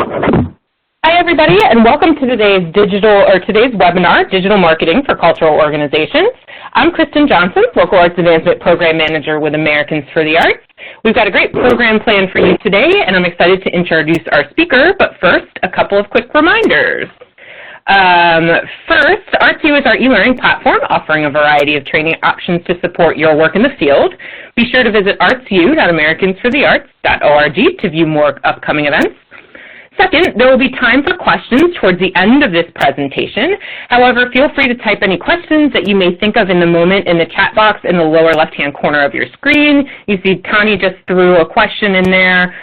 Hi everybody, and welcome to today's webinar, Digital Marketing for Cultural Organizations. I'm Kristen Johnson, Local Arts Advancement Program Manager with Americans for the Arts. We've got a great program planned for you today, and I'm excited to introduce our speaker, but first, a couple of quick reminders. First, ArtsU is our e-learning platform offering a variety of training options to support your work in the field. Be sure to visit artsu.americansforthearts.org to view more upcoming events. Second, there will be time for questions towards the end of this presentation. However, feel free to type any questions that you may think of in the moment in the chat box in the lower left-hand corner of your screen. You see Tani just threw a question in there.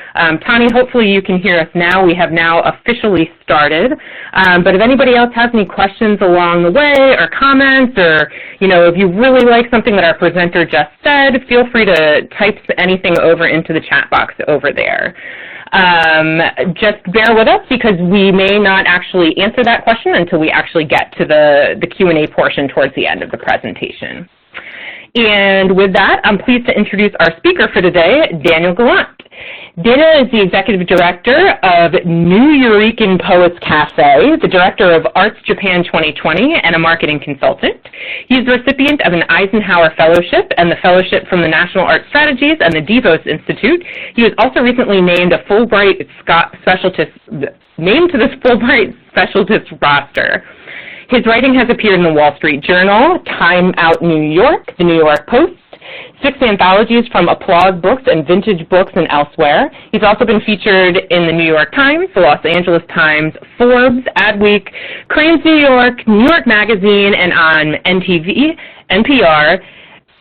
Tani, hopefully you can hear us now. We have now officially started. But if anybody else has any questions along the way or comments, or if you really like something that our presenter just said, feel free to type anything over into the chat box over there. Just bear with us because we may not actually answer that question until we actually get to the Q&A portion towards the end of the presentation. And with that, I'm pleased to introduce our speaker for today, Daniel Gallant. Dana is the Executive Director of Nuyorican Poets Cafe, the Director of Arts Japan 2020, and a marketing consultant. He's the recipient of an Eisenhower Fellowship and the Fellowship from the National Art Strategies and the Devos Institute. He was also recently named a Fulbright Specialist, named to this Fulbright Specialist roster. His writing has appeared in the Wall Street Journal, Time Out New York, the New York Post, 6 anthologies from Applause Books and Vintage Books and elsewhere. He's also been featured in the New York Times, the Los Angeles Times, Forbes, Adweek, Crains New York, New York Magazine, and on NTV, NPR,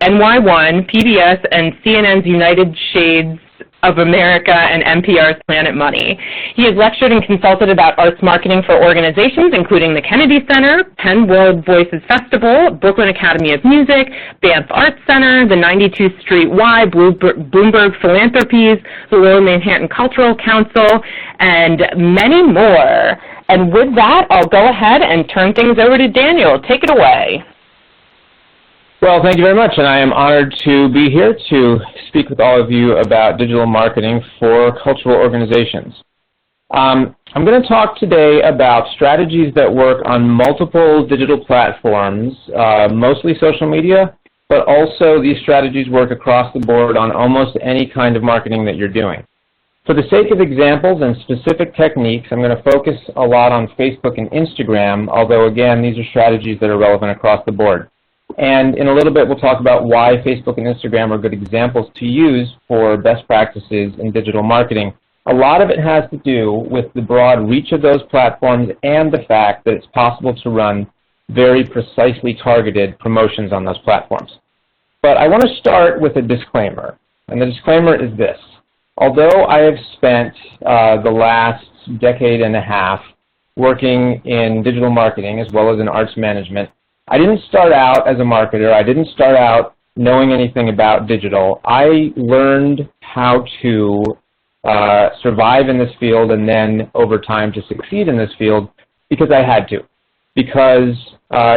NY1, PBS, and CNN's United Shades of America and NPR's Planet Money. He has lectured and consulted about arts marketing for organizations, including the Kennedy Center, Penn World Voices Festival, Brooklyn Academy of Music, Banff Arts Centre, the 92th Street Y, Bloomberg Philanthropies, the Lower Manhattan Cultural Council, and many more. And with that, I'll go ahead and turn things over to Daniel. Take it away. Well, thank you very much, and I am honored to be here to speak with all of you about digital marketing for cultural organizations. I'm going to talk today about strategies that work on multiple digital platforms, mostly social media, but also these strategies work across the board on almost any kind of marketing that you're doing. For the sake of examples and specific techniques, I'm going to focus a lot on Facebook and Instagram, although, again, these are strategies that are relevant across the board. And in a little bit, we'll talk about why Facebook and Instagram are good examples to use for best practices in digital marketing. A lot of it has to do with the broad reach of those platforms and the fact that it's possible to run very precisely targeted promotions on those platforms. But I want to start with a disclaimer, and the disclaimer is this. Although I have spent the last decade and a half working in digital marketing as well as in arts management, I didn't start out as a marketer. I didn't start out knowing anything about digital. I learned how to survive in this field and then, over time, to succeed in this field because I had to. Because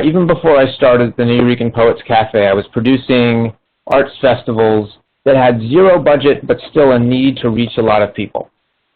even before I started the Nuyorican Poets Cafe, I was producing arts festivals that had zero budget but still a need to reach a lot of people.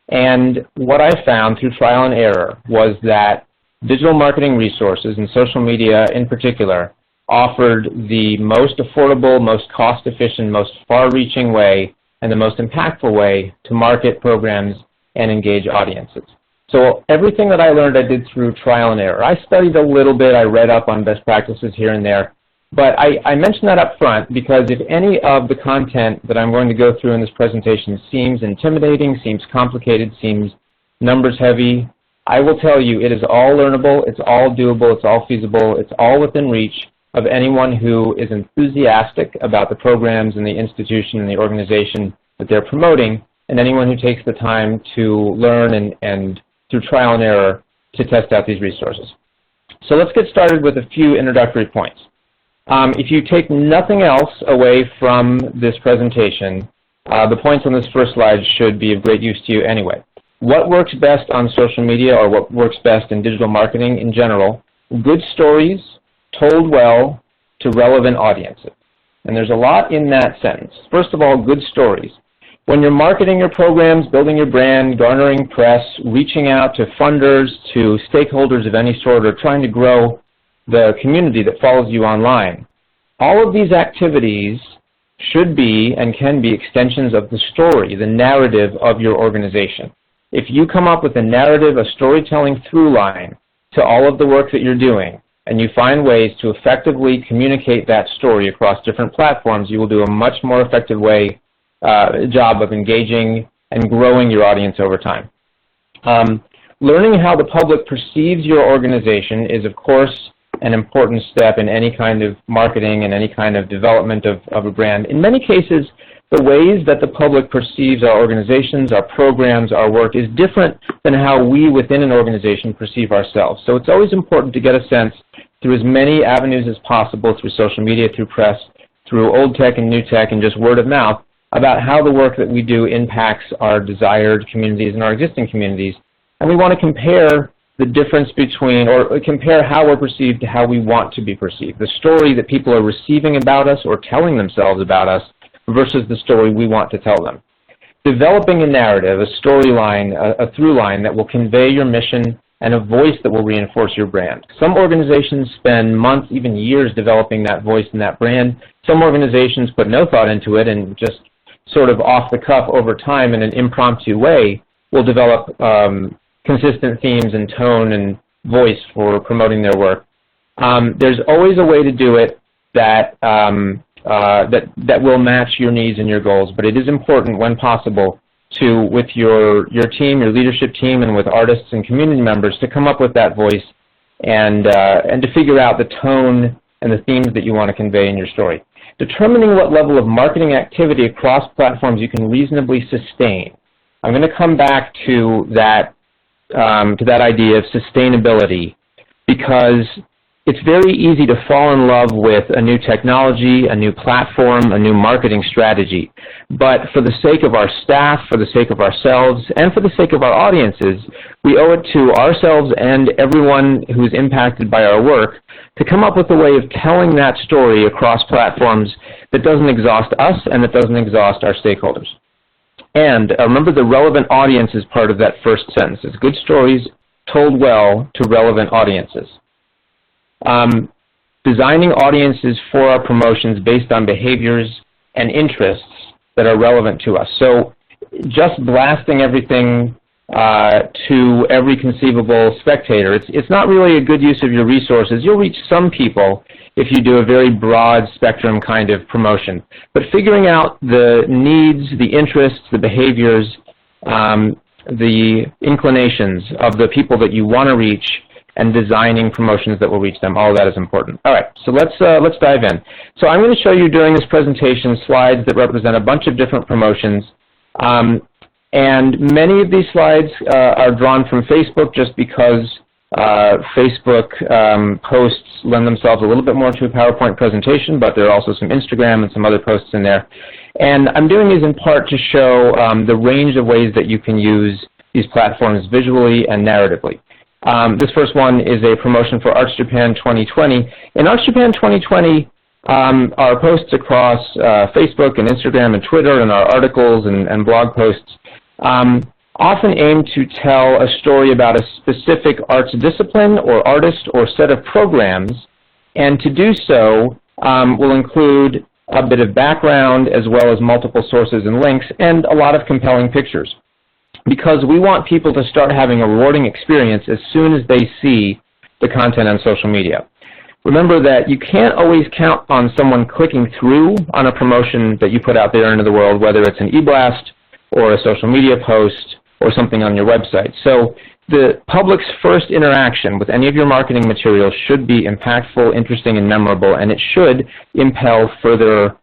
And what I found through trial and error was that digital marketing resources, and social media in particular, offered the most affordable, most cost-efficient, most far-reaching way and the most impactful way to market programs and engage audiences. So everything that I learned I did through trial and error. I studied a little bit, I read up on best practices here and there, but I mention that up front because if any of the content that I'm going to go through in this presentation seems intimidating, seems complicated, seems numbers heavy, I will tell you it is all learnable, it's all doable, it's all feasible, it's all within reach of anyone who is enthusiastic about the programs and the institution and the organization that they're promoting, and anyone who takes the time to learn and through trial and error to test out these resources. So let's get started with a few introductory points. If you take nothing else away from this presentation, the points on this first slide should be of great use to you anyway. What works best on social media, or what works best in digital marketing in general? Good stories told well to relevant audiences. And there's a lot in that sentence. First of all, good stories. When you're marketing your programs, building your brand, garnering press, reaching out to funders, to stakeholders of any sort, or trying to grow the community that follows you online, all of these activities should be and can be extensions of the story, the narrative of your organization. If you come up with a narrative, a storytelling through line to all of the work that you're doing, and you find ways to effectively communicate that story across different platforms, you will do a much more effective job of engaging and growing your audience over time. Learning how the public perceives your organization is, of course, an important step in any kind of marketing and any kind of development of a brand. In many cases, the ways that the public perceives our organizations, our programs, our work is different than how we within an organization perceive ourselves. So it's always important to get a sense through as many avenues as possible, through social media, through press, through old tech and new tech, and just word of mouth, about how the work that we do impacts our desired communities and our existing communities. And we want to compare the difference between, or compare how we're perceived to how we want to be perceived. The story that people are receiving about us or telling themselves about us versus the story we want to tell them. Developing a narrative, a storyline, a through line that will convey your mission and a voice that will reinforce your brand. Some organizations spend months, even years, developing that voice and that brand. Some organizations put no thought into it and just sort of off the cuff over time in an impromptu way will develop consistent themes and tone and voice for promoting their work. There's always a way to do it that that will match your needs and your goals, but it is important when possible to, with your team, your leadership team, and with artists and community members, to come up with that voice and to figure out the tone and the themes that you want to convey in your story. Determining what level of marketing activity across platforms you can reasonably sustain. I'm going to come back to that idea of sustainability, because it's very easy to fall in love with a new technology, a new platform, a new marketing strategy. But for the sake of our staff, for the sake of ourselves, and for the sake of our audiences, we owe it to ourselves and everyone who is impacted by our work to come up with a way of telling that story across platforms that doesn't exhaust us and that doesn't exhaust our stakeholders. And remember, the relevant audience is part of that first sentence. It's good stories told well to relevant audiences. Designing audiences for our promotions based on behaviors and interests that are relevant to us. So just blasting everything to every conceivable spectator, it's not really a good use of your resources. You'll reach some people if you do a very broad spectrum kind of promotion. But figuring out the needs, the interests, the behaviors, the inclinations of the people that you want to reach, and designing promotions that will reach them, all of that is important. All right, so let's dive in. So I'm going to show you during this presentation slides that represent a bunch of different promotions. And many of these slides are drawn from Facebook just because Facebook posts lend themselves a little bit more to a PowerPoint presentation, but there are also some Instagram and some other posts in there. And I'm doing these in part to show the range of ways that you can use these platforms visually and narratively. This first one is a promotion for Arts Japan 2020. In Arts Japan 2020, our posts across Facebook and Instagram and Twitter and our articles and blog posts often aim to tell a story about a specific arts discipline or artist or set of programs, and to do so will include a bit of background as well as multiple sources and links and a lot of compelling pictures, because we want people to start having a rewarding experience as soon as they see the content on social media. Remember that you can't always count on someone clicking through on a promotion that you put out there into the world, whether it's an e-blast or a social media post or something on your website. So the public's first interaction with any of your marketing materials should be impactful, interesting, and memorable, and it should impel further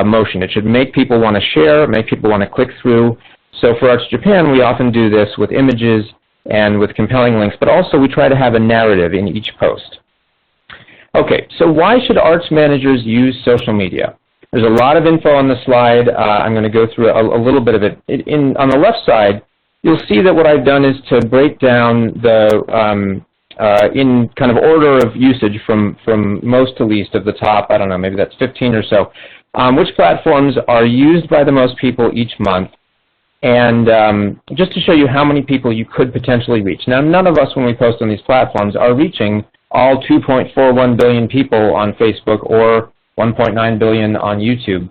motion. It should make people want to share, make people want to click through. So for Arts Japan, we often do this with images and with compelling links, but also we try to have a narrative in each post. Okay, so why should arts managers use social media? There's a lot of info on the slide. I'm going to go through a little bit of it. On the left side, you'll see that what I've done is to break down the in kind of order of usage from most to least of the top, I don't know, maybe that's 15 or so, which platforms are used by the most people each month, And just to show you how many people you could potentially reach. Now, none of us, when we post on these platforms, are reaching all 2.41 billion people on Facebook or 1.9 billion on YouTube.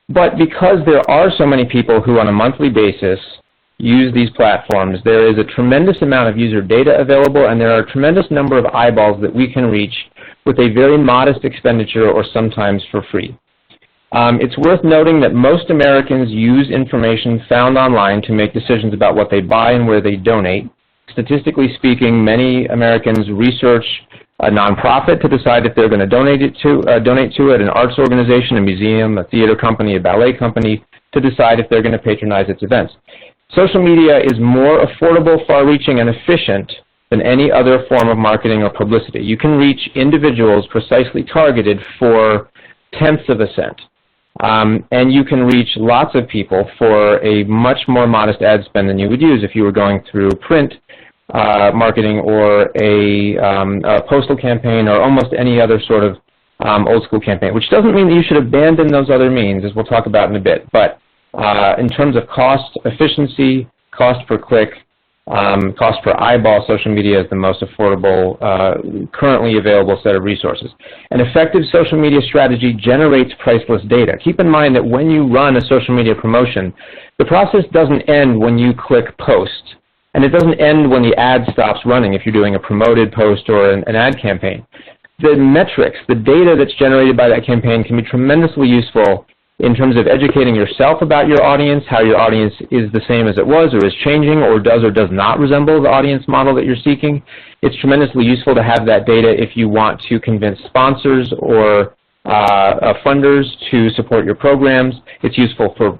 But because there are so many people who on a monthly basis use these platforms, there is a tremendous amount of user data available, and there are a tremendous number of eyeballs that we can reach with a very modest expenditure or sometimes for free. It's worth noting that most Americans use information found online to make decisions about what they buy and where they donate. Statistically speaking, many Americans research a nonprofit to decide if they're going to donate to it, an arts organization, a museum, a theater company, a ballet company, to decide if they're going to patronize its events. Social media is more affordable, far-reaching, and efficient than any other form of marketing or publicity. You can reach individuals precisely targeted for tenths of a cent. And you can reach lots of people for a much more modest ad spend than you would use if you were going through print marketing or a postal campaign or almost any other sort of old school campaign, which doesn't mean that you should abandon those other means, as we'll talk about in a bit. But in terms of cost efficiency, cost per click, cost per eyeball, social media is the most affordable, currently available set of resources. An effective social media strategy generates priceless data. Keep in mind that when you run a social media promotion, the process doesn't end when you click post, and it doesn't end when the ad stops running if you're doing a promoted post or an ad campaign. The metrics, the data that's generated by that campaign can be tremendously useful in terms of educating yourself about your audience, how your audience is the same as it was or is changing or does not resemble the audience model that you're seeking. It's tremendously useful to have that data if you want to convince sponsors or funders to support your programs. It's useful for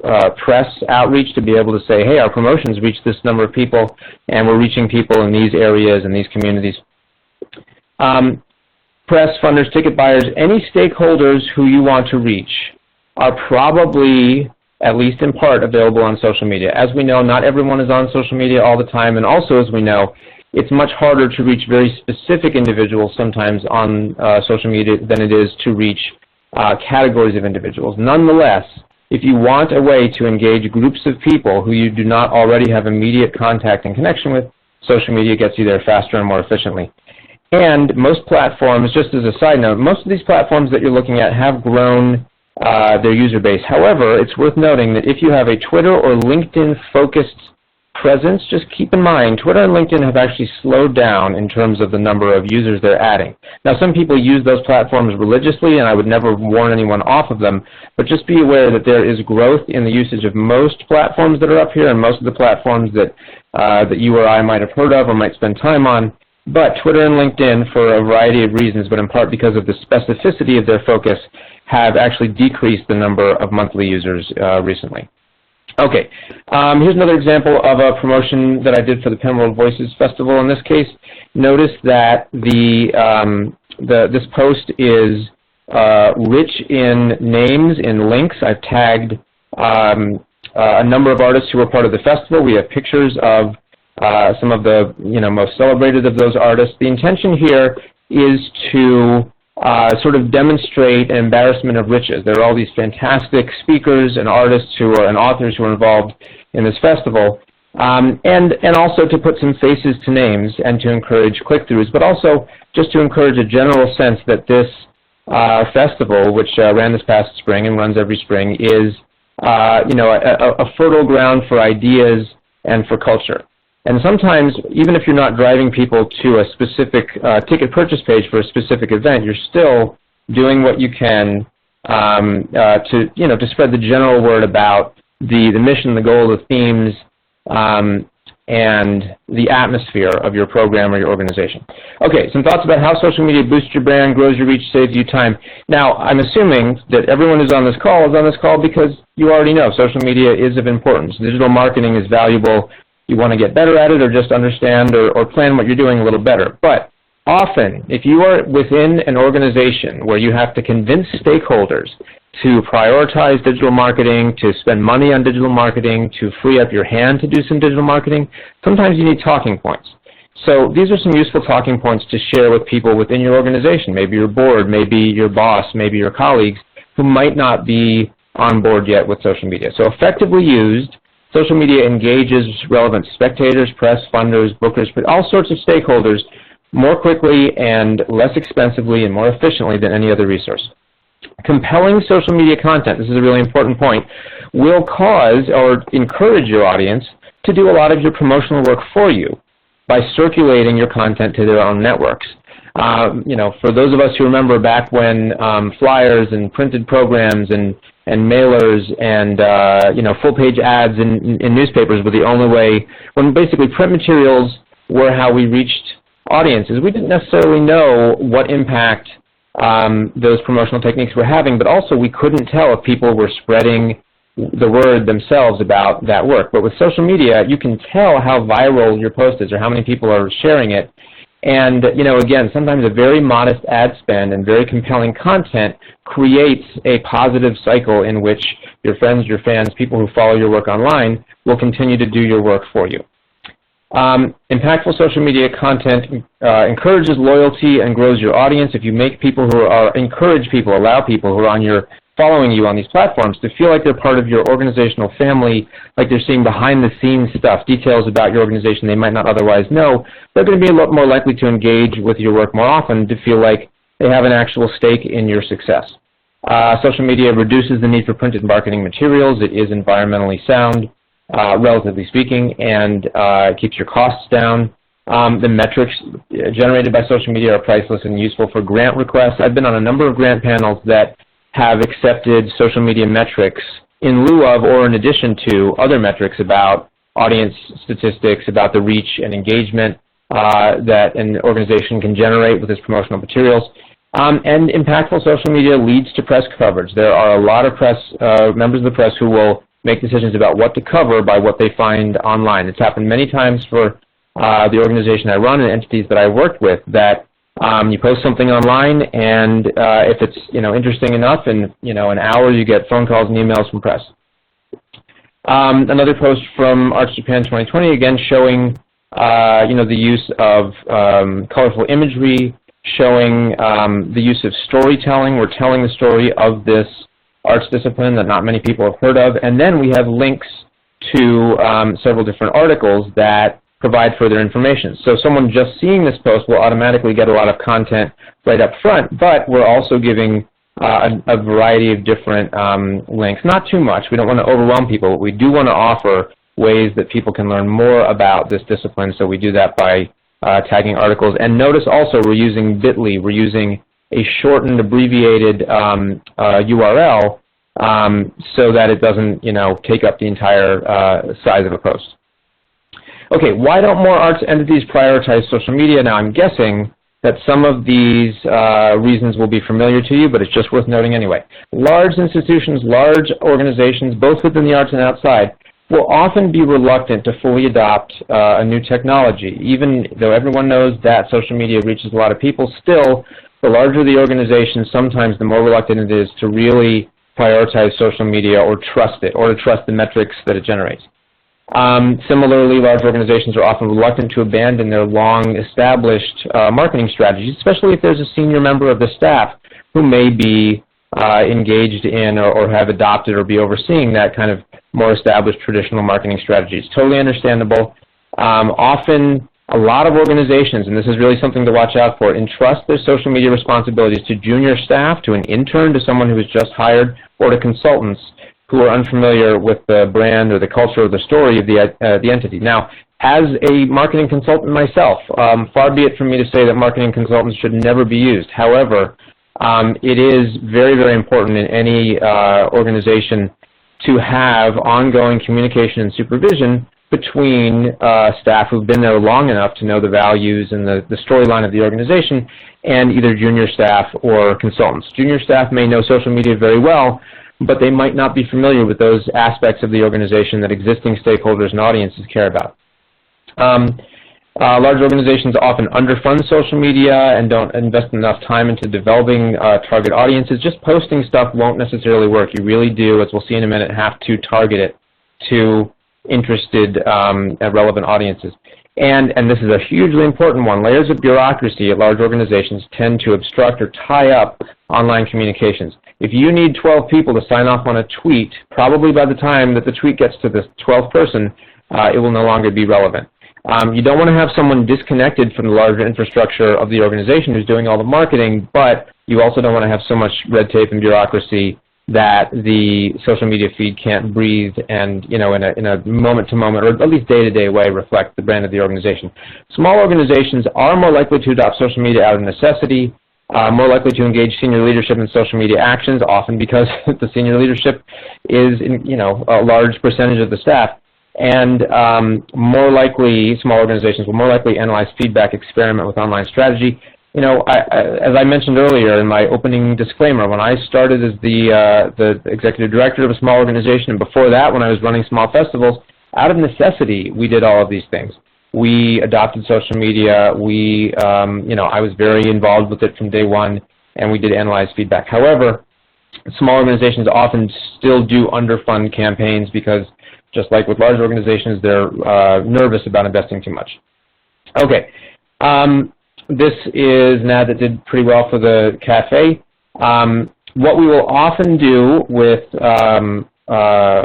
press outreach to be able to say, hey, our promotions reach this number of people, and we're reaching people in these areas and these communities. Press, funders, ticket buyers, any stakeholders who you want to reach are probably, at least in part, available on social media. As we know, not everyone is on social media all the time, and also, as we know, it's much harder to reach very specific individuals sometimes on social media than it is to reach categories of individuals. Nonetheless, if you want a way to engage groups of people who you do not already have immediate contact and connection with, social media gets you there faster and more efficiently. And most platforms, just as a side note, most of these platforms that you're looking at have grown their user base. However, it's worth noting that if you have a Twitter or LinkedIn-focused presence, just keep in mind, Twitter and LinkedIn have actually slowed down in terms of the number of users they're adding. Now, some people use those platforms religiously, and I would never warn anyone off of them, but just be aware that there is growth in the usage of most platforms that are up here and most of the platforms that, that you or I might have heard of or might spend time on. But Twitter and LinkedIn, for a variety of reasons, but in part because of the specificity of their focus, have actually decreased the number of monthly users recently. Okay, here's another example of a promotion that I did for the Penn World Voices Festival. In this case, notice that this post is rich in names, in links. I've tagged a number of artists who were part of the festival. We have pictures of some of the most celebrated of those artists. The intention here is to sort of demonstrate an embarrassment of riches. There are all these fantastic speakers and artists and authors who are involved in this festival, and also to put some faces to names and to encourage click-throughs, but also just to encourage a general sense that this festival, which ran this past spring and runs every spring, is a fertile ground for ideas and for culture. And sometimes, even if you're not driving people to a specific ticket purchase page for a specific event, you're still doing what you can to spread the general word about the mission, the goal, the themes, and the atmosphere of your program or your organization. Okay, some thoughts about how social media boosts your brand, grows your reach, saves you time. Now, I'm assuming that everyone who's on this call is on this call because you already know social media is of importance. Digital marketing is valuable. You want to get better at it or just understand or plan what you're doing a little better. But often, if you are within an organization where you have to convince stakeholders to prioritize digital marketing, to spend money on digital marketing, to free up your hand to do some digital marketing, sometimes you need talking points. So these are some useful talking points to share with people within your organization, maybe your board, maybe your boss, maybe your colleagues, who might not be on board yet with social media. So effectively used, Social media engages relevant spectators, press, funders, bookers, but all sorts of stakeholders more quickly and less expensively and more efficiently than any other resource. Compelling social media content, this is a really important point, will cause or encourage your audience to do a lot of your promotional work for you by circulating your content to their own networks. For those of us who remember back when flyers and printed programs and mailers and full-page ads in newspapers were the only way, when basically print materials were how we reached audiences, we didn't necessarily know what impact those promotional techniques were having, but also we couldn't tell if people were spreading the word themselves about that work. But with social media, you can tell how viral your post is or how many people are sharing it. And, again, sometimes a very modest ad spend and very compelling content creates a positive cycle in which your friends, your fans, people who follow your work online will continue to do your work for you. Impactful social media content encourages loyalty and grows your audience. If you make people allow people who are following you on these platforms to feel like they're part of your organizational family, like they're seeing behind-the-scenes stuff, details about your organization they might not otherwise know, they're going to be a lot more likely to engage with your work more often, to feel like they have an actual stake in your success. Social media reduces the need for printed marketing materials. It is environmentally sound, relatively speaking, and keeps your costs down. The metrics generated by social media are priceless and useful for grant requests. I've been on a number of grant panels that have accepted social media metrics in lieu of or in addition to other metrics about audience statistics, about the reach and engagement that an organization can generate with its promotional materials. And impactful social media leads to press coverage. There are a lot of members of the press who will make decisions about what to cover by what they find online. It's happened many times for the organization I run and entities that I worked with, that you post something online, and if it's interesting enough, in an hour you get phone calls and emails from press. Another post from Arts Japan 2020, again showing the use of colorful imagery, showing the use of storytelling. We're telling the story of this arts discipline that not many people have heard of, and then we have links to several different articles that provide further information. So someone just seeing this post will automatically get a lot of content right up front, but we're also giving a variety of different links. Not too much. We don't want to overwhelm people, but we do want to offer ways that people can learn more about this discipline, so we do that by tagging articles. And notice also we're using bit.ly. We're using a shortened, abbreviated URL so that it doesn't, take up the entire size of a post. Okay, why don't more arts entities prioritize social media? Now, I'm guessing that some of these reasons will be familiar to you, but it's just worth noting anyway. Large institutions, large organizations, both within the arts and outside, will often be reluctant to fully adopt a new technology. Even though everyone knows that social media reaches a lot of people, still, the larger the organization, sometimes the more reluctant it is to really prioritize social media or trust it, or to trust the metrics that it generates. Similarly, large organizations are often reluctant to abandon their long-established marketing strategies, especially if there's a senior member of the staff who may be engaged in or have adopted or be overseeing that kind of more established traditional marketing strategies. Totally understandable. Often, a lot of organizations, and this is really something to watch out for, entrust their social media responsibilities to junior staff, to an intern, to someone who was just hired, or to consultants who are unfamiliar with the brand or the culture or the story of the entity. Now, as a marketing consultant myself, far be it from me to say that marketing consultants should never be used. However, it is very, very important in any organization to have ongoing communication and supervision between staff who've been there long enough to know the values and the storyline of the organization, and either junior staff or consultants. Junior staff may know social media very well, but they might not be familiar with those aspects of the organization that existing stakeholders and audiences care about. Large organizations often underfund social media and don't invest enough time into developing target audiences. Just posting stuff won't necessarily work. You really do, as we'll see in a minute, have to target it to interested and relevant audiences. And this is a hugely important one. Layers of bureaucracy at large organizations tend to obstruct or tie up online communications. If you need 12 people to sign off on a tweet, probably by the time that the tweet gets to the 12th person, it will no longer be relevant. You don't want to have someone disconnected from the larger infrastructure of the organization who's doing all the marketing, but you also don't want to have so much red tape and bureaucracy that the social media feed can't breathe and, in a moment-to-moment or at least day-to-day way reflect the brand of the organization. Small organizations are more likely to adopt social media out of necessity, more likely to engage senior leadership in social media actions, often because the senior leadership is, a large percentage of the staff. And more likely, small organizations will more likely analyze feedback, experiment with online strategy. As I mentioned earlier in my opening disclaimer, when I started as the executive director of a small organization, and before that, when I was running small festivals, out of necessity, we did all of these things. We adopted social media. I was very involved with it from day one, and we did analyze feedback. However, small organizations often still do underfund campaigns because, just like with large organizations, they're nervous about investing too much. Okay. This is an ad that did pretty well for the cafe. What we will often do with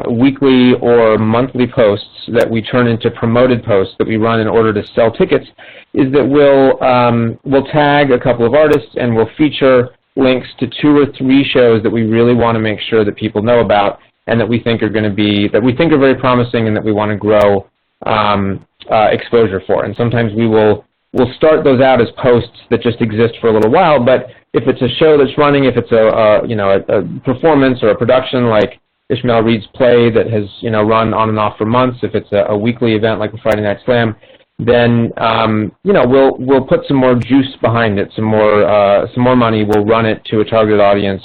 weekly or monthly posts that we turn into promoted posts that we run in order to sell tickets is that we'll tag a couple of artists and we'll feature links to 2 or 3 shows that we really want to make sure that people know about and that we think are very promising and that we want to grow exposure for. And sometimes we'll start those out as posts that just exist for a little while, but if it's a show that's running, if it's a performance or a production like Ishmael Reed's play that has run on and off for months, if it's a weekly event like the Friday Night Slam, then we'll put some more juice behind it, some more money. We'll run it to a targeted audience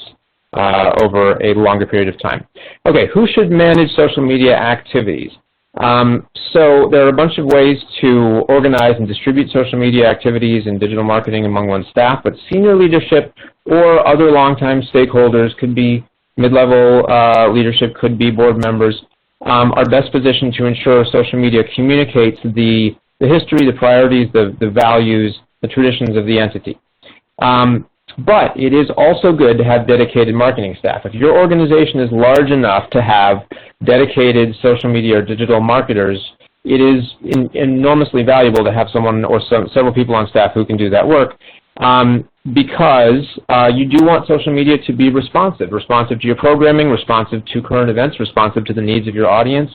over a longer period of time. Okay, who should manage social media activities? So there are a bunch of ways to organize and distribute social media activities and digital marketing among one's staff, but senior leadership or other longtime stakeholders, could be mid-level leadership, could be board members, are best positioned to ensure social media communicates the history, the priorities, the values, the traditions of the entity. But it is also good to have dedicated marketing staff. If your organization is large enough to have dedicated social media or digital marketers, it is enormously valuable to have someone or several people on staff who can do that work, because you do want social media to be responsive to your programming, responsive to current events, responsive to the needs of your audience,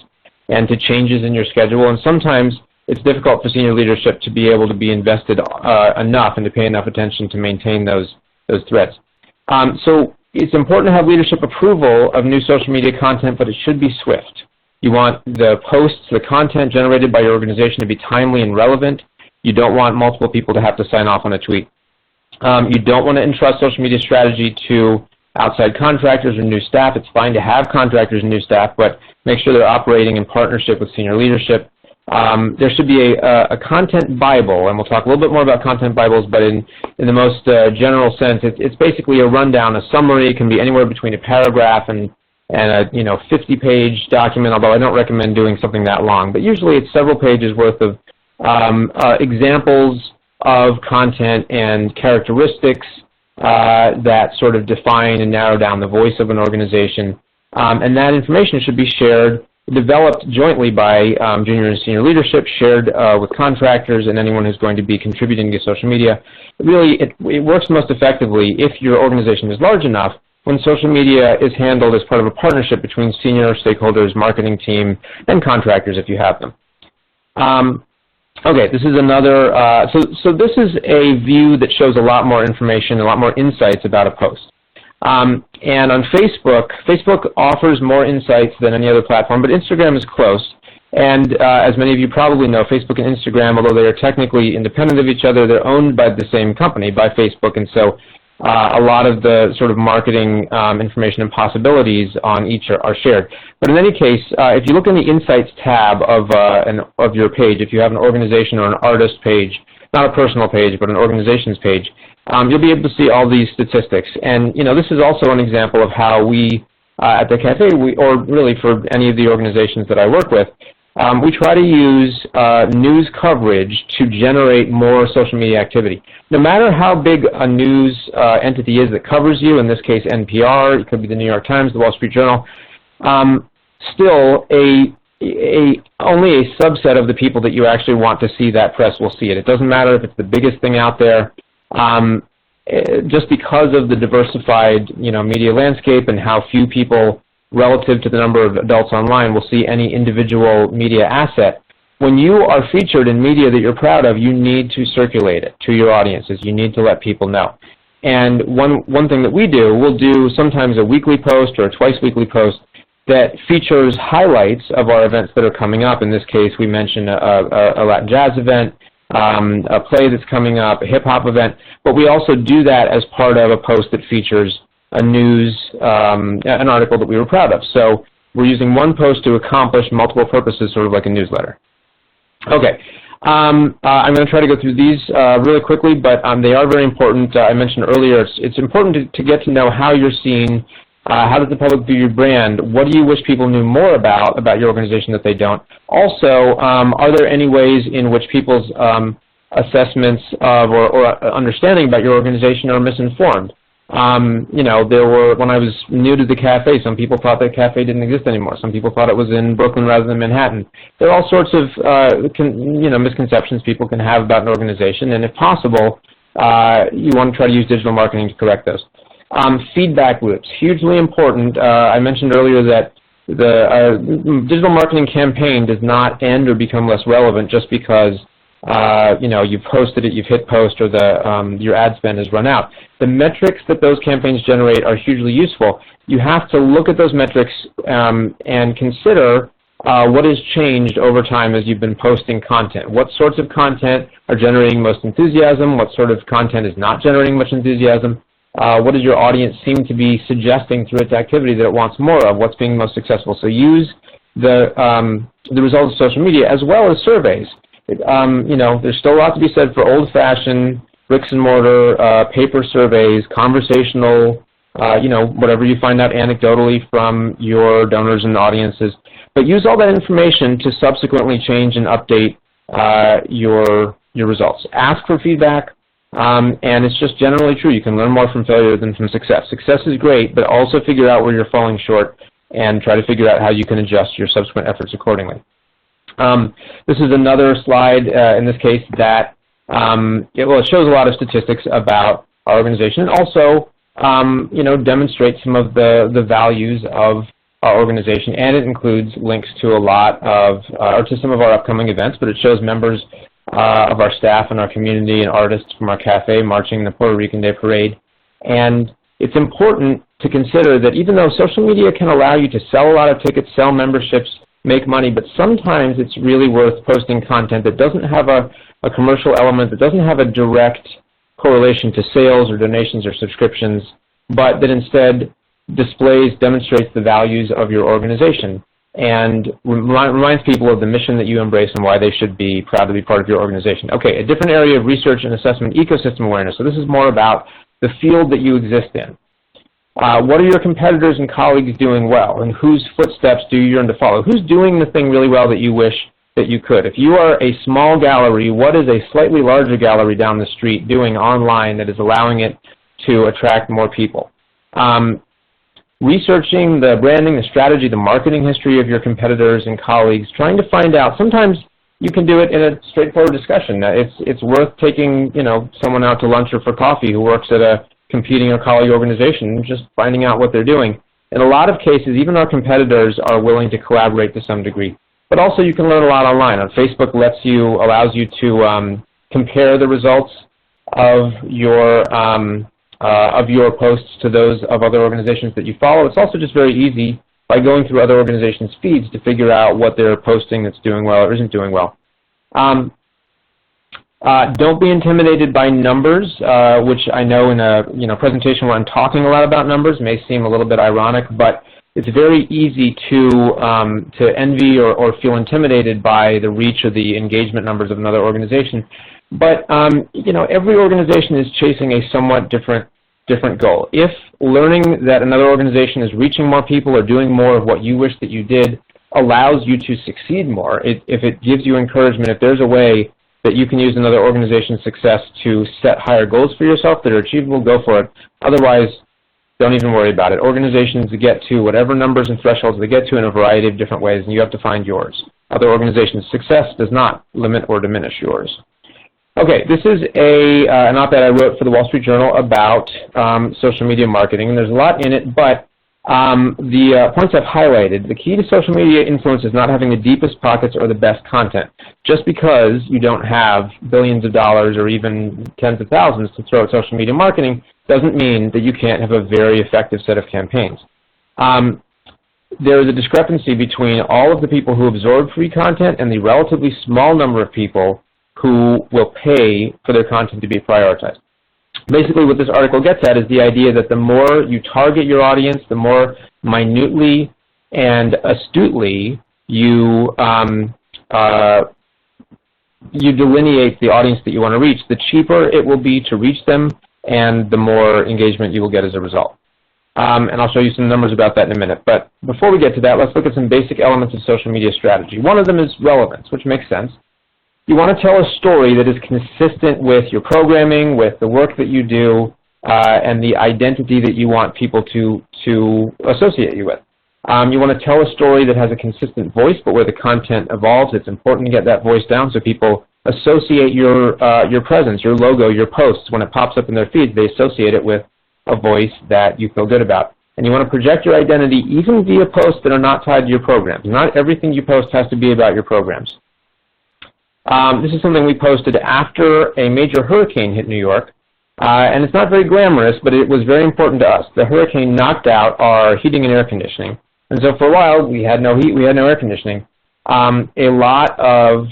and to changes in your schedule. And sometimes it's difficult for senior leadership to be able to be invested enough and to pay enough attention to maintain those threads. So it's important to have leadership approval of new social media content, but it should be swift. You want the posts, the content generated by your organization to be timely and relevant. You don't want multiple people to have to sign off on a tweet. You don't want to entrust social media strategy to outside contractors or new staff. It's fine to have contractors and new staff, but make sure they're operating in partnership with senior leadership. There should be a content Bible, and we'll talk a little bit more about content Bibles, but in the most general sense, it's basically a rundown, a summary. It can be anywhere between a paragraph and a 50-page document, although I don't recommend doing something that long. But usually it's several pages worth of examples of content and characteristics that sort of define and narrow down the voice of an organization. And that information should be developed jointly by junior and senior leadership, shared with contractors and anyone who's going to be contributing to social media. Really, it works most effectively if your organization is large enough when social media is handled as part of a partnership between senior stakeholders, marketing team, and contractors if you have them. Okay, this is another, so this is a view that shows a lot more information, a lot more insights about a post. And on Facebook offers more insights than any other platform, but Instagram is close. And as many of you probably know, Facebook and Instagram, although they are technically independent of each other, they're owned by the same company, by Facebook, and so a lot of the sort of marketing information and possibilities on each are shared. But in any case, if you look in the Insights tab of your page, if you have an organization or an artist page, not a personal page, but an organization's page, you'll be able to see all these statistics. And this is also an example of how we at the cafe, or really for any of the organizations that I work with, we try to use news coverage to generate more social media activity. No matter how big a news entity is that covers you, in this case NPR, it could be the New York Times, the Wall Street Journal, still only a subset of the people that you actually want to see that press will see it. It doesn't matter if it's the biggest thing out there. Just because of the diversified, media landscape and how few people relative to the number of adults online will see any individual media asset, when you are featured in media that you're proud of, you need to circulate it to your audiences. You need to let people know. And one thing that we'll do sometimes a weekly post or a twice-weekly post that features highlights of our events that are coming up. In this case, we mentioned a Latin jazz event, a play that's coming up, a hip-hop event, but we also do that as part of a post that features a news, an article that we were proud of. So we're using one post to accomplish multiple purposes, sort of like a newsletter. Okay, I'm going to try to go through these really quickly, but they are very important. I mentioned earlier, it's important to get to know how you're seen. How does the public view your brand? What do you wish people knew more about your organization that they don't? Also, are there any ways in which people's assessments of or understanding about your organization are misinformed? There were, when I was new to the cafe, some people thought that cafe didn't exist anymore. Some people thought it was in Brooklyn rather than Manhattan. There are all sorts of misconceptions people can have about an organization, and if possible, you want to try to use digital marketing to correct those. Feedback loops, hugely important. I mentioned earlier that the digital marketing campaign does not end or become less relevant just because you've posted it, you've hit post, or your ad spend has run out. The metrics that those campaigns generate are hugely useful. You have to look at those metrics and consider what has changed over time as you've been posting content. What sorts of content are generating most enthusiasm? What sort of content is not generating much enthusiasm? What does your audience seem to be suggesting through its activity that it wants more of? What's being most successful? So use the results of social media as well as surveys. There's still a lot to be said for old-fashioned bricks and mortar paper surveys, conversational, whatever you find out anecdotally from your donors and audiences. But use all that information to subsequently change and update your results. Ask for feedback. And it's just generally true. You can learn more from failure than from success. Success is great, but also figure out where you're falling short and try to figure out how you can adjust your subsequent efforts accordingly. This is another slide, in this case, that it shows a lot of statistics about our organization and also demonstrates some of the values of our organization, and it includes links to a lot of, or to some of our upcoming events, but it shows members of our staff and our community and artists from our cafe marching in the Puerto Rican Day Parade. And it's important to consider that even though social media can allow you to sell a lot of tickets, sell memberships, make money, but sometimes it's really worth posting content that doesn't have a commercial element, that doesn't have a direct correlation to sales or donations or subscriptions, but that instead demonstrates the values of your organization and reminds people of the mission that you embrace and why they should be proud to be part of your organization. Okay, a different area of research and assessment, ecosystem awareness. So this is more about the field that you exist in. What are your competitors and colleagues doing well, and whose footsteps do you yearn to follow? Who's doing the thing really well that you wish that you could? If you are a small gallery, what is a slightly larger gallery down the street doing online that is allowing it to attract more people? Researching the branding, the strategy, the marketing history of your competitors and colleagues, trying to find out. Sometimes you can do it in a straightforward discussion. It's worth taking someone out to lunch or for coffee who works at a competing or colleague organization and just finding out what they're doing. In a lot of cases, even our competitors are willing to collaborate to some degree. But also you can learn a lot online. Facebook allows you to compare the results of your posts to those of other organizations that you follow. It's also just very easy by going through other organizations' feeds to figure out what they're posting that's doing well or isn't doing well. Don't be intimidated by numbers, which I know in a presentation where I'm talking a lot about numbers may seem a little bit ironic, but it's very easy to envy or feel intimidated by the reach or the engagement numbers of another organization. But every organization is chasing a somewhat different goal. If learning that another organization is reaching more people or doing more of what you wish that you did allows you to succeed more, if it gives you encouragement, if there's a way that you can use another organization's success to set higher goals for yourself that are achievable, go for it. Otherwise, don't even worry about it. Organizations get to whatever numbers and thresholds they get to in a variety of different ways, and you have to find yours. Other organizations' success does not limit or diminish yours. Okay, this is an op-ed I wrote for the Wall Street Journal about social media marketing, and there's a lot in it, but the points I've highlighted, the key to social media influence is not having the deepest pockets or the best content. Just because you don't have billions of dollars or even tens of thousands to throw at social media marketing doesn't mean that you can't have a very effective set of campaigns. There is a discrepancy between all of the people who absorb free content and the relatively small number of people who will pay for their content to be prioritized. Basically, what this article gets at is the idea that the more you target your audience, the more minutely and astutely you delineate the audience that you want to reach, the cheaper it will be to reach them and the more engagement you will get as a result. And I'll show you some numbers about that in a minute. But before we get to that, let's look at some basic elements of social media strategy. One of them is relevance, which makes sense. You want to tell a story that is consistent with your programming, with the work that you do, and the identity that you want people to associate you with. You want to tell a story that has a consistent voice, but where the content evolves. It's important to get that voice down so people associate your presence, your logo, your posts. When it pops up in their feeds, they associate it with a voice that you feel good about. And you want to project your identity even via posts that are not tied to your programs. Not everything you post has to be about your programs. This is something we posted after a major hurricane hit New York, and it's not very glamorous, but it was very important to us. The hurricane knocked out our heating and air conditioning, and so for a while we had no heat, we had no air conditioning. A lot of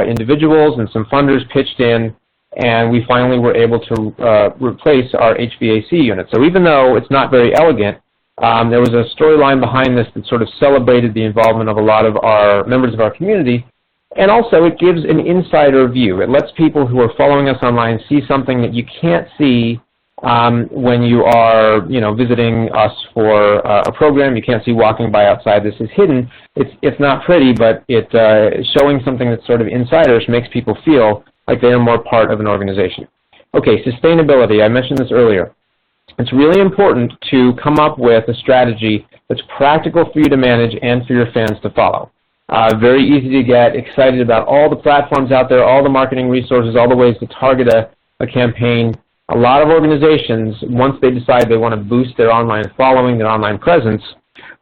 individuals and some funders pitched in, and we finally were able to replace our HVAC unit. So even though it's not very elegant, there was a storyline behind this that sort of celebrated the involvement of a lot of our members of our community. And also, it gives an insider view. It lets people who are following us online see something that you can't see when you are, visiting us for a program. You can't see walking by outside. This is hidden. It's not pretty, but showing something that's sort of insiderish makes people feel like they are more part of an organization. Okay, sustainability. I mentioned this earlier. It's really important to come up with a strategy that's practical for you to manage and for your fans to follow. Very easy to get excited about all the platforms out there, all the marketing resources, all the ways to target a campaign. A lot of organizations, once they decide they want to boost their online following, their online presence,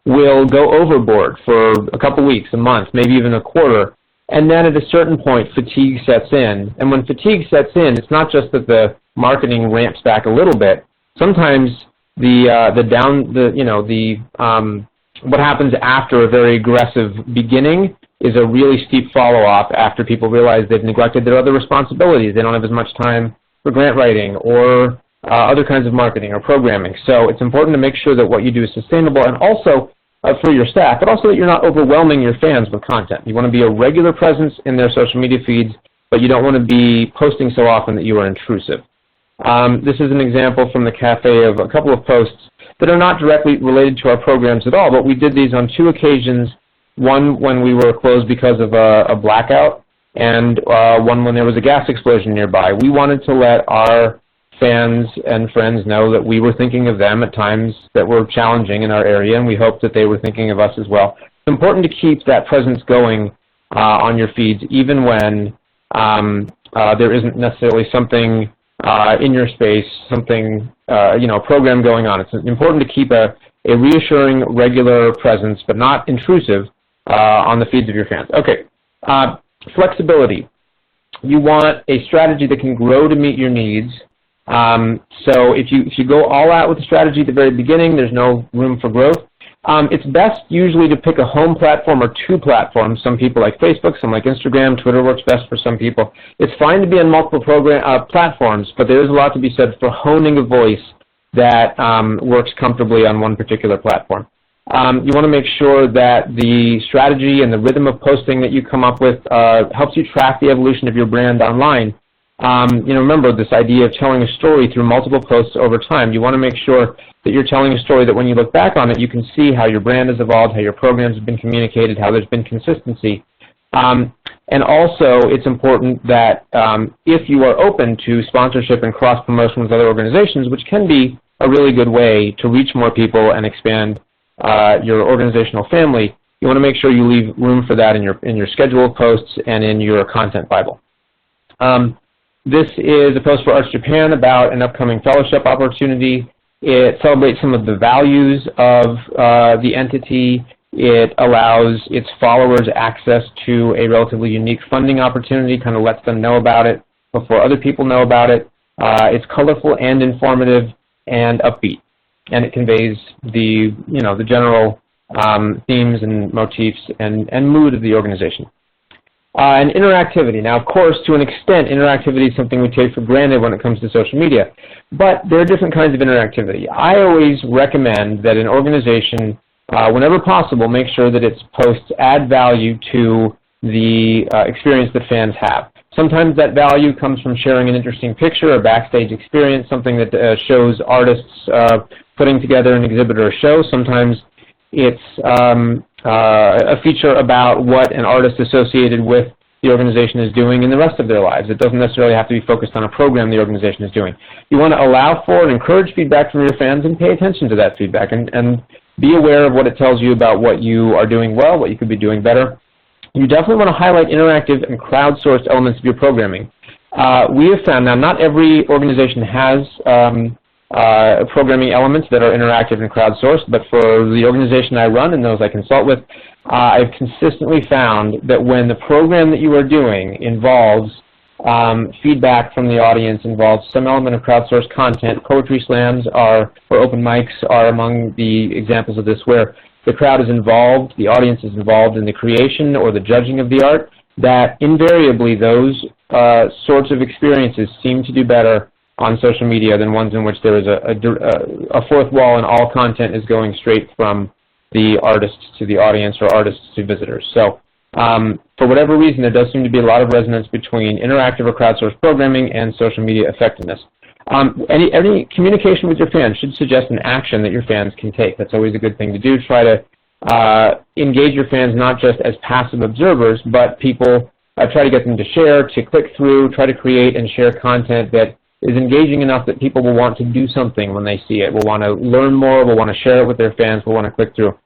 will go overboard for a couple weeks, a month, maybe even a quarter, and then at a certain point fatigue sets in. And when fatigue sets in, it's not just that the marketing ramps back a little bit. Sometimes what happens after a very aggressive beginning is a really steep follow-up after people realize they've neglected their other responsibilities. They don't have as much time for grant writing or other kinds of marketing or programming. So it's important to make sure that what you do is sustainable and also for your staff, but also that you're not overwhelming your fans with content. You want to be a regular presence in their social media feeds, but you don't want to be posting so often that you are intrusive. This is an example from the cafe of a couple of posts that are not directly related to our programs at all, but we did these on two occasions, one when we were closed because of a blackout, and one when there was a gas explosion nearby. We wanted to let our fans and friends know that we were thinking of them at times that were challenging in our area, and we hoped that they were thinking of us as well. It's important to keep that presence going on your feeds, even when there isn't necessarily something in your space, something, a program going on. It's important to keep a reassuring, regular presence, but not intrusive, on the feeds of your fans. Okay, flexibility. You want a strategy that can grow to meet your needs. So if you go all out with the strategy at the very beginning, there's no room for growth. It's best usually to pick a home platform or two platforms. Some people like Facebook, some like Instagram. Twitter works best for some people. It's fine to be on multiple platforms, but there is a lot to be said for honing a voice that works comfortably on one particular platform. You want to make sure that the strategy and the rhythm of posting that you come up with helps you track the evolution of your brand online. Remember this idea of telling a story through multiple posts over time. You want to make sure that you're telling a story that when you look back on it, you can see how your brand has evolved, how your programs have been communicated, how there's been consistency. And also, it's important that if you are open to sponsorship and cross-promotion with other organizations, which can be a really good way to reach more people and expand your organizational family, you want to make sure you leave room for that in your scheduled posts and in your content Bible. This is a post for Arts Japan about an upcoming fellowship opportunity. It celebrates some of the values of the entity. It allows its followers access to a relatively unique funding opportunity, kind of lets them know about it before other people know about it. It's colorful and informative and upbeat, and it conveys the general themes and motifs and mood of the organization. And interactivity. Now, of course, to an extent, interactivity is something we take for granted when it comes to social media, but there are different kinds of interactivity. I always recommend that an organization, whenever possible, make sure that its posts add value to the experience that fans have. Sometimes that value comes from sharing an interesting picture, a backstage experience, something that shows artists putting together an exhibit or a show. Sometimes it's a feature about what an artist associated with the organization is doing in the rest of their lives. It doesn't necessarily have to be focused on a program the organization is doing. You want to allow for and encourage feedback from your fans and pay attention to that feedback and be aware of what it tells you about what you are doing well, what you could be doing better. You definitely want to highlight interactive and crowdsourced elements of your programming. We have found, now not every organization has programming elements that are interactive and crowdsourced, but for the organization I run and those I consult with, I've consistently found that when the program that you are doing involves feedback from the audience, involves some element of crowdsourced content, poetry slams or open mics are among the examples of this, where the crowd is involved, the audience is involved in the creation or the judging of the art, that invariably those sorts of experiences seem to do better on social media than ones in which there is a fourth wall and all content is going straight from the artists to the audience or artists to visitors. So for whatever reason, there does seem to be a lot of resonance between interactive or crowdsourced programming and social media effectiveness. Any communication with your fans should suggest an action that your fans can take. That's always a good thing to do. Try to engage your fans not just as passive observers, but people, try to get them to share, to click through, try to create and share content that is engaging enough that people will want to do something when they see it, will want to learn more, will want to share it with their fans, will want to click through.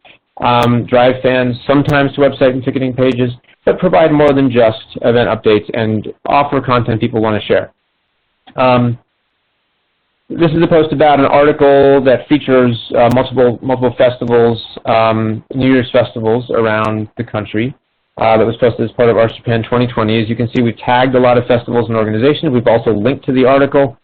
Drive fans sometimes to website and ticketing pages, but provide more than just event updates and offer content people want to share. This is a post about an article that features multiple festivals, New Year's festivals around the country. That was posted as part of Arts Japan 2020. As you can see, we've tagged a lot of festivals and organizations. We've also linked to the article.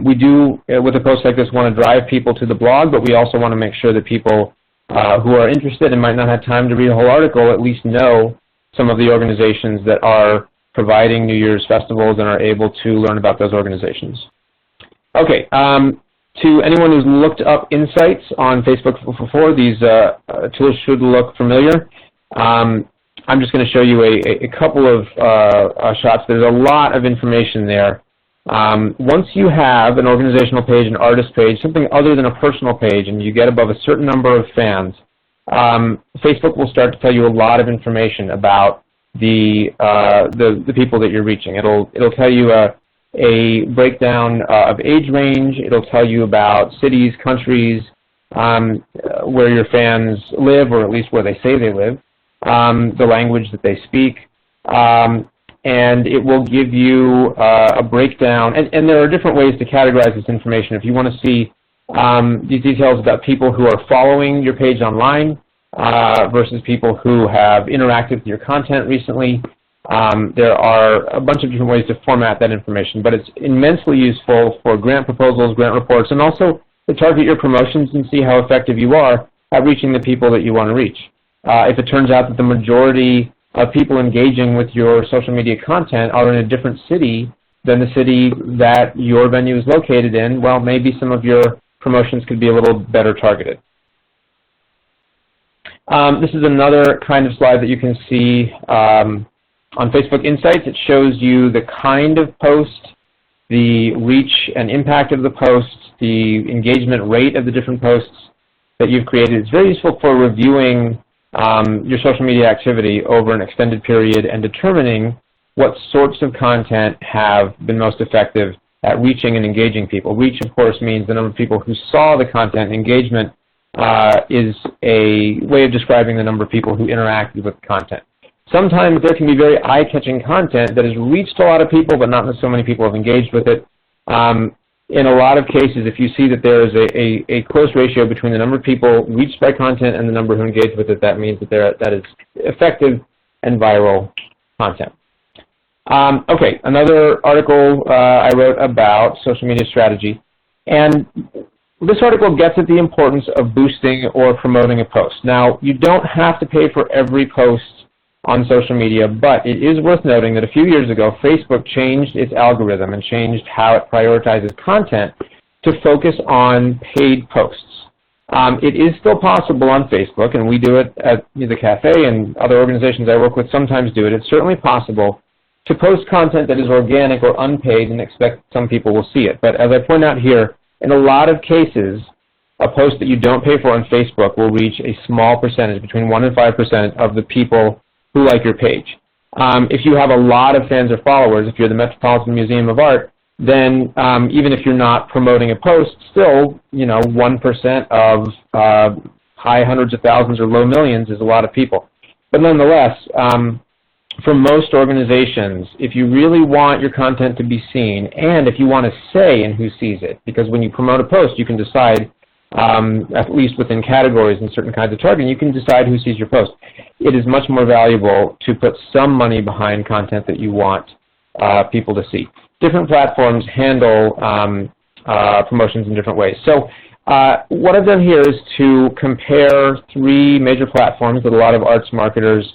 We do, with a post like this, want to drive people to the blog, but we also want to make sure that people who are interested and might not have time to read a whole article at least know some of the organizations that are providing New Year's festivals and are able to learn about those organizations. Okay, to anyone who's looked up insights on Facebook before, these tools should look familiar. I'm just going to show you a couple of shots. There's a lot of information there. Once you have an organizational page, an artist page, something other than a personal page, and you get above a certain number of fans, Facebook will start to tell you a lot of information about the people that you're reaching. It'll tell you a breakdown of age range. It'll tell you about cities, countries, where your fans live, or at least where they say they live. The language that they speak, and it will give you a breakdown, and there are different ways to categorize this information. If you want to see these details about people who are following your page online versus people who have interacted with your content recently, there are a bunch of different ways to format that information, but it's immensely useful for grant proposals, grant reports, and also to target your promotions and see how effective you are at reaching the people that you want to reach. If it turns out that the majority of people engaging with your social media content are in a different city than the city that your venue is located in, well, maybe some of your promotions could be a little better targeted. This is another kind of slide that you can see on Facebook Insights. It shows you the kind of post the reach and impact of the posts, the engagement rate of the different posts that you've created. It's very useful for reviewing your social media activity over an extended period and determining what sorts of content have been most effective at reaching and engaging people. Reach, of course, means the number of people who saw the content. Engagement is a way of describing the number of people who interacted with the content. Sometimes there can be very eye-catching content that has reached a lot of people, but not so many people have engaged with it. In a lot of cases, if you see that there is a close ratio between the number of people reached by content and the number who engaged with it, that means that that is effective and viral content. Okay, another article I wrote about social media strategy, and this article gets at the importance of boosting or promoting a post. Now, you don't have to pay for every post on social media, but it is worth noting that a few years ago, Facebook changed its algorithm and changed how it prioritizes content to focus on paid posts. It is still possible on Facebook, and we do it at the cafe, and other organizations I work with sometimes do it. It's certainly possible to post content that is organic or unpaid and expect some people will see it. But as I point out here, in a lot of cases, a post that you don't pay for on Facebook will reach a small percentage, between 1% and 5% of the people who like your page. If you have a lot of fans or followers, if you're the Metropolitan Museum of Art, then even if you're not promoting a post, still, 1% of high hundreds of thousands or low millions is a lot of people. But nonetheless, for most organizations, if you really want your content to be seen, and if you want a say in who sees it, because when you promote a post, you can decide, at least within categories and certain kinds of targeting, you can decide who sees your post. It is much more valuable to put some money behind content that you want people to see. Different platforms handle promotions in different ways. So what I've done here is to compare three major platforms that a lot of arts marketers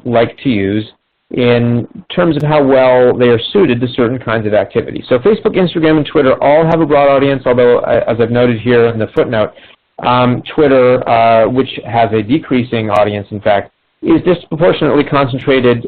like to use in terms of how well they are suited to certain kinds of activity. So Facebook, Instagram, and Twitter all have a broad audience, although, as I've noted here in the footnote, Twitter, which has a decreasing audience, in fact, is disproportionately concentrated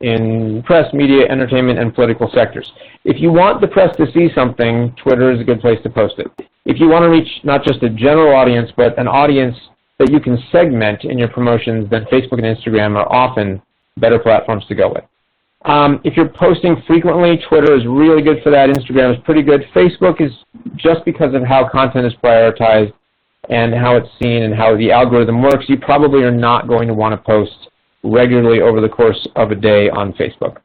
in press, media, entertainment, and political sectors. If you want the press to see something, Twitter is a good place to post it. If you want to reach not just a general audience, but an audience that you can segment in your promotions, then Facebook and Instagram are often better platforms to go with. If you're posting frequently, Twitter is really good for that. Instagram is pretty good. Facebook is, just because of how content is prioritized and how it's seen and how the algorithm works, you probably are not going to want to post regularly over the course of a day on Facebook.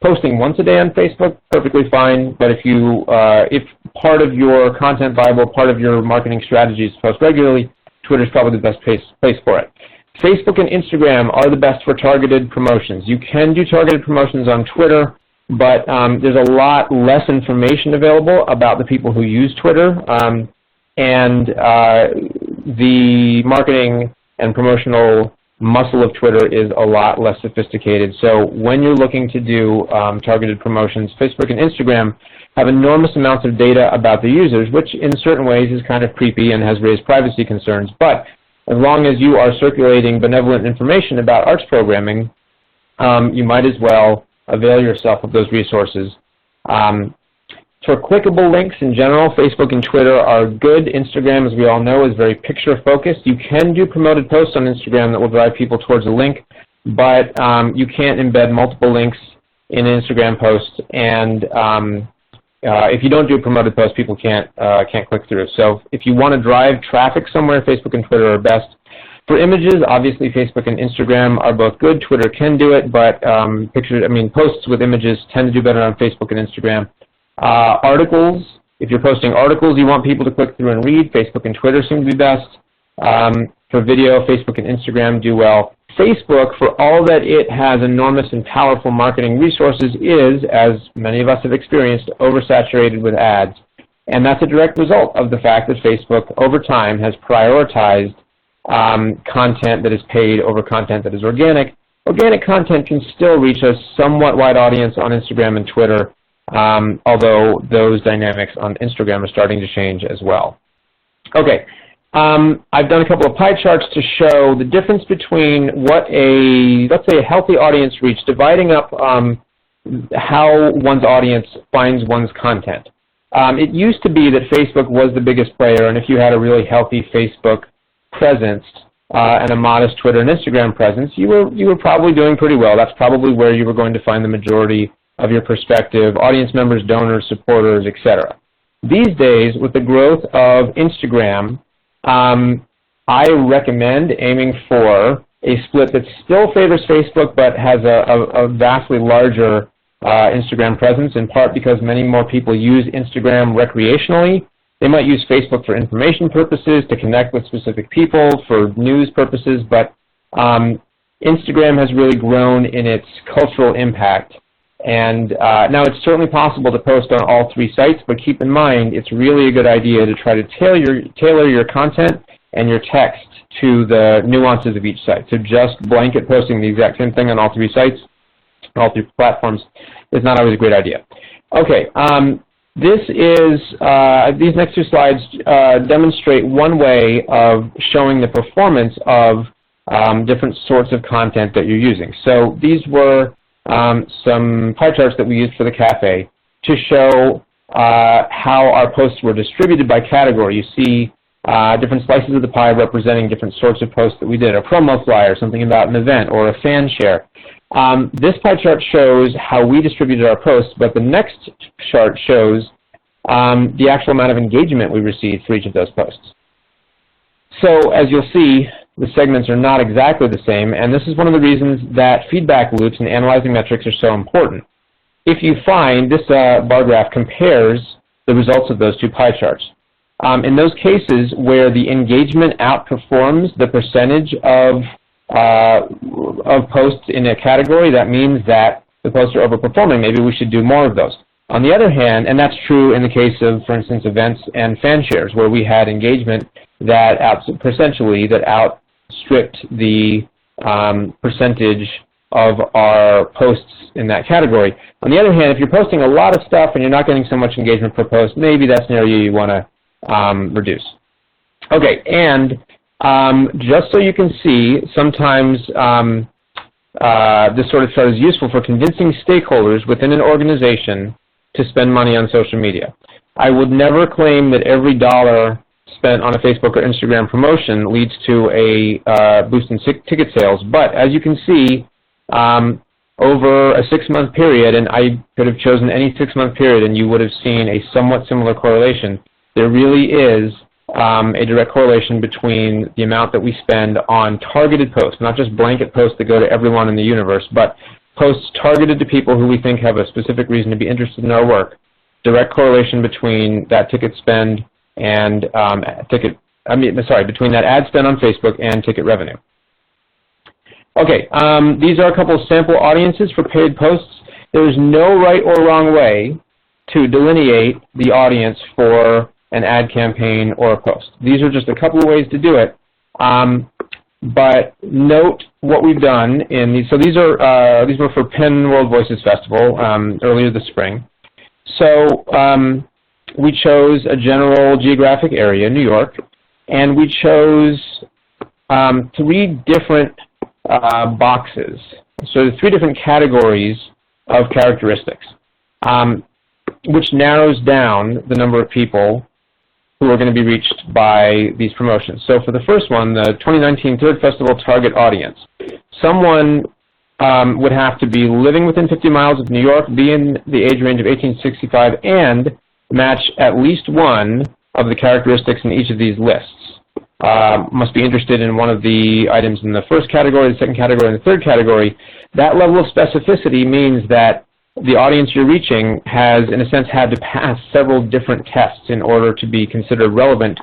Posting once a day on Facebook, perfectly fine, but if part of your content Bible, part of your marketing strategy is to post regularly, Twitter is probably the best place for it. Facebook and Instagram are the best for targeted promotions. You can do targeted promotions on Twitter, but there's a lot less information available about the people who use Twitter, and the marketing and promotional muscle of Twitter is a lot less sophisticated. So when you're looking to do targeted promotions, Facebook and Instagram have enormous amounts of data about the users, which in certain ways is kind of creepy and has raised privacy concerns. But as long as you are circulating benevolent information about arts programming, you might as well avail yourself of those resources. For clickable links in general, Facebook and Twitter are good. Instagram, as we all know, is very picture-focused. You can do promoted posts on Instagram that will drive people towards a link, but you can't embed multiple links in an Instagram post, and if you don't do a promoted post, people can't click through. So if you want to drive traffic somewhere, Facebook and Twitter are best. For images, obviously Facebook and Instagram are both good. Twitter can do it, but posts with images tend to do better on Facebook and Instagram. Articles, if you're posting articles you want people to click through and read, Facebook and Twitter seem to be best. For video, Facebook and Instagram do well. Facebook, for all that it has enormous and powerful marketing resources, is, as many of us have experienced, oversaturated with ads. And that's a direct result of the fact that Facebook, over time, has prioritized content that is paid over content that is organic. Organic content can still reach a somewhat wide audience on Instagram and Twitter, although those dynamics on Instagram are starting to change as well. Okay. I've done a couple of pie charts to show the difference between what let's say a healthy audience reach, dividing up how one's audience finds one's content. It used to be that Facebook was the biggest player, and if you had a really healthy Facebook presence and a modest Twitter and Instagram presence, you were probably doing pretty well. That's probably where you were going to find the majority of your prospective audience members, donors, supporters, etc. These days, with the growth of Instagram, I recommend aiming for a split that still favors Facebook but has a vastly larger Instagram presence, in part because many more people use Instagram recreationally. They might use Facebook for information purposes, to connect with specific people, for news purposes, but Instagram has really grown in its cultural impact. And now it's certainly possible to post on all three sites, but keep in mind it's really a good idea to try to tailor your content and your text to the nuances of each site. So just blanket posting the exact same thing on all three sites, all three platforms, is not always a great idea. Okay, these next two slides demonstrate one way of showing the performance of different sorts of content that you're using. So these were some pie charts that we used for the cafe to show how our posts were distributed by category. You see different slices of the pie representing different sorts of posts that we did, a promo flyer, something about an event, or a fan share. This pie chart shows how we distributed our posts, but the next chart shows the actual amount of engagement we received for each of those posts. So as you'll see, the segments are not exactly the same, and this is one of the reasons that feedback loops and analyzing metrics are so important. If you find this bar graph compares the results of those two pie charts. In those cases where the engagement outperforms the percentage of posts in a category, that means that the posts are overperforming. Maybe we should do more of those. On the other hand, and that's true in the case of, for instance, events and fan shares, where we had engagement that percentually that outstripped the percentage of our posts in that category. On the other hand, if you're posting a lot of stuff and you're not getting so much engagement per post, maybe that's an area you want to reduce. Okay, and just so you can see, sometimes this sort of chart is useful for convincing stakeholders within an organization to spend money on social media. I would never claim that every dollar spent on a Facebook or Instagram promotion leads to a boost in ticket sales, but as you can see, over a 6-month period, and I could have chosen any 6-month period and you would have seen a somewhat similar correlation, there really is a direct correlation between the amount that we spend on targeted posts, not just blanket posts that go to everyone in the universe, but posts targeted to people who we think have a specific reason to be interested in our work. Direct correlation between that ticket spend and between that ad spend on Facebook and ticket revenue. Okay, these are a couple of sample audiences for paid posts. There is no right or wrong way to delineate the audience for an ad campaign or a post. These are just a couple of ways to do it. But note what we've done in these. So these were for Penn World Voices Festival earlier this spring. So we chose a general geographic area, New York, and we chose 3 different boxes. So 3 different categories of characteristics, which narrows down the number of people who are going to be reached by these promotions. So for the first one, the 2019 Third Festival target audience, someone would have to be living within 50 miles of New York, be in the age range of 18 to 65, and match at least one of the characteristics in each of these lists. Must be interested in one of the items in the first category, the second category, and the third category. That level of specificity means that the audience you're reaching has, in a sense, had to pass several different tests in order to be considered relevant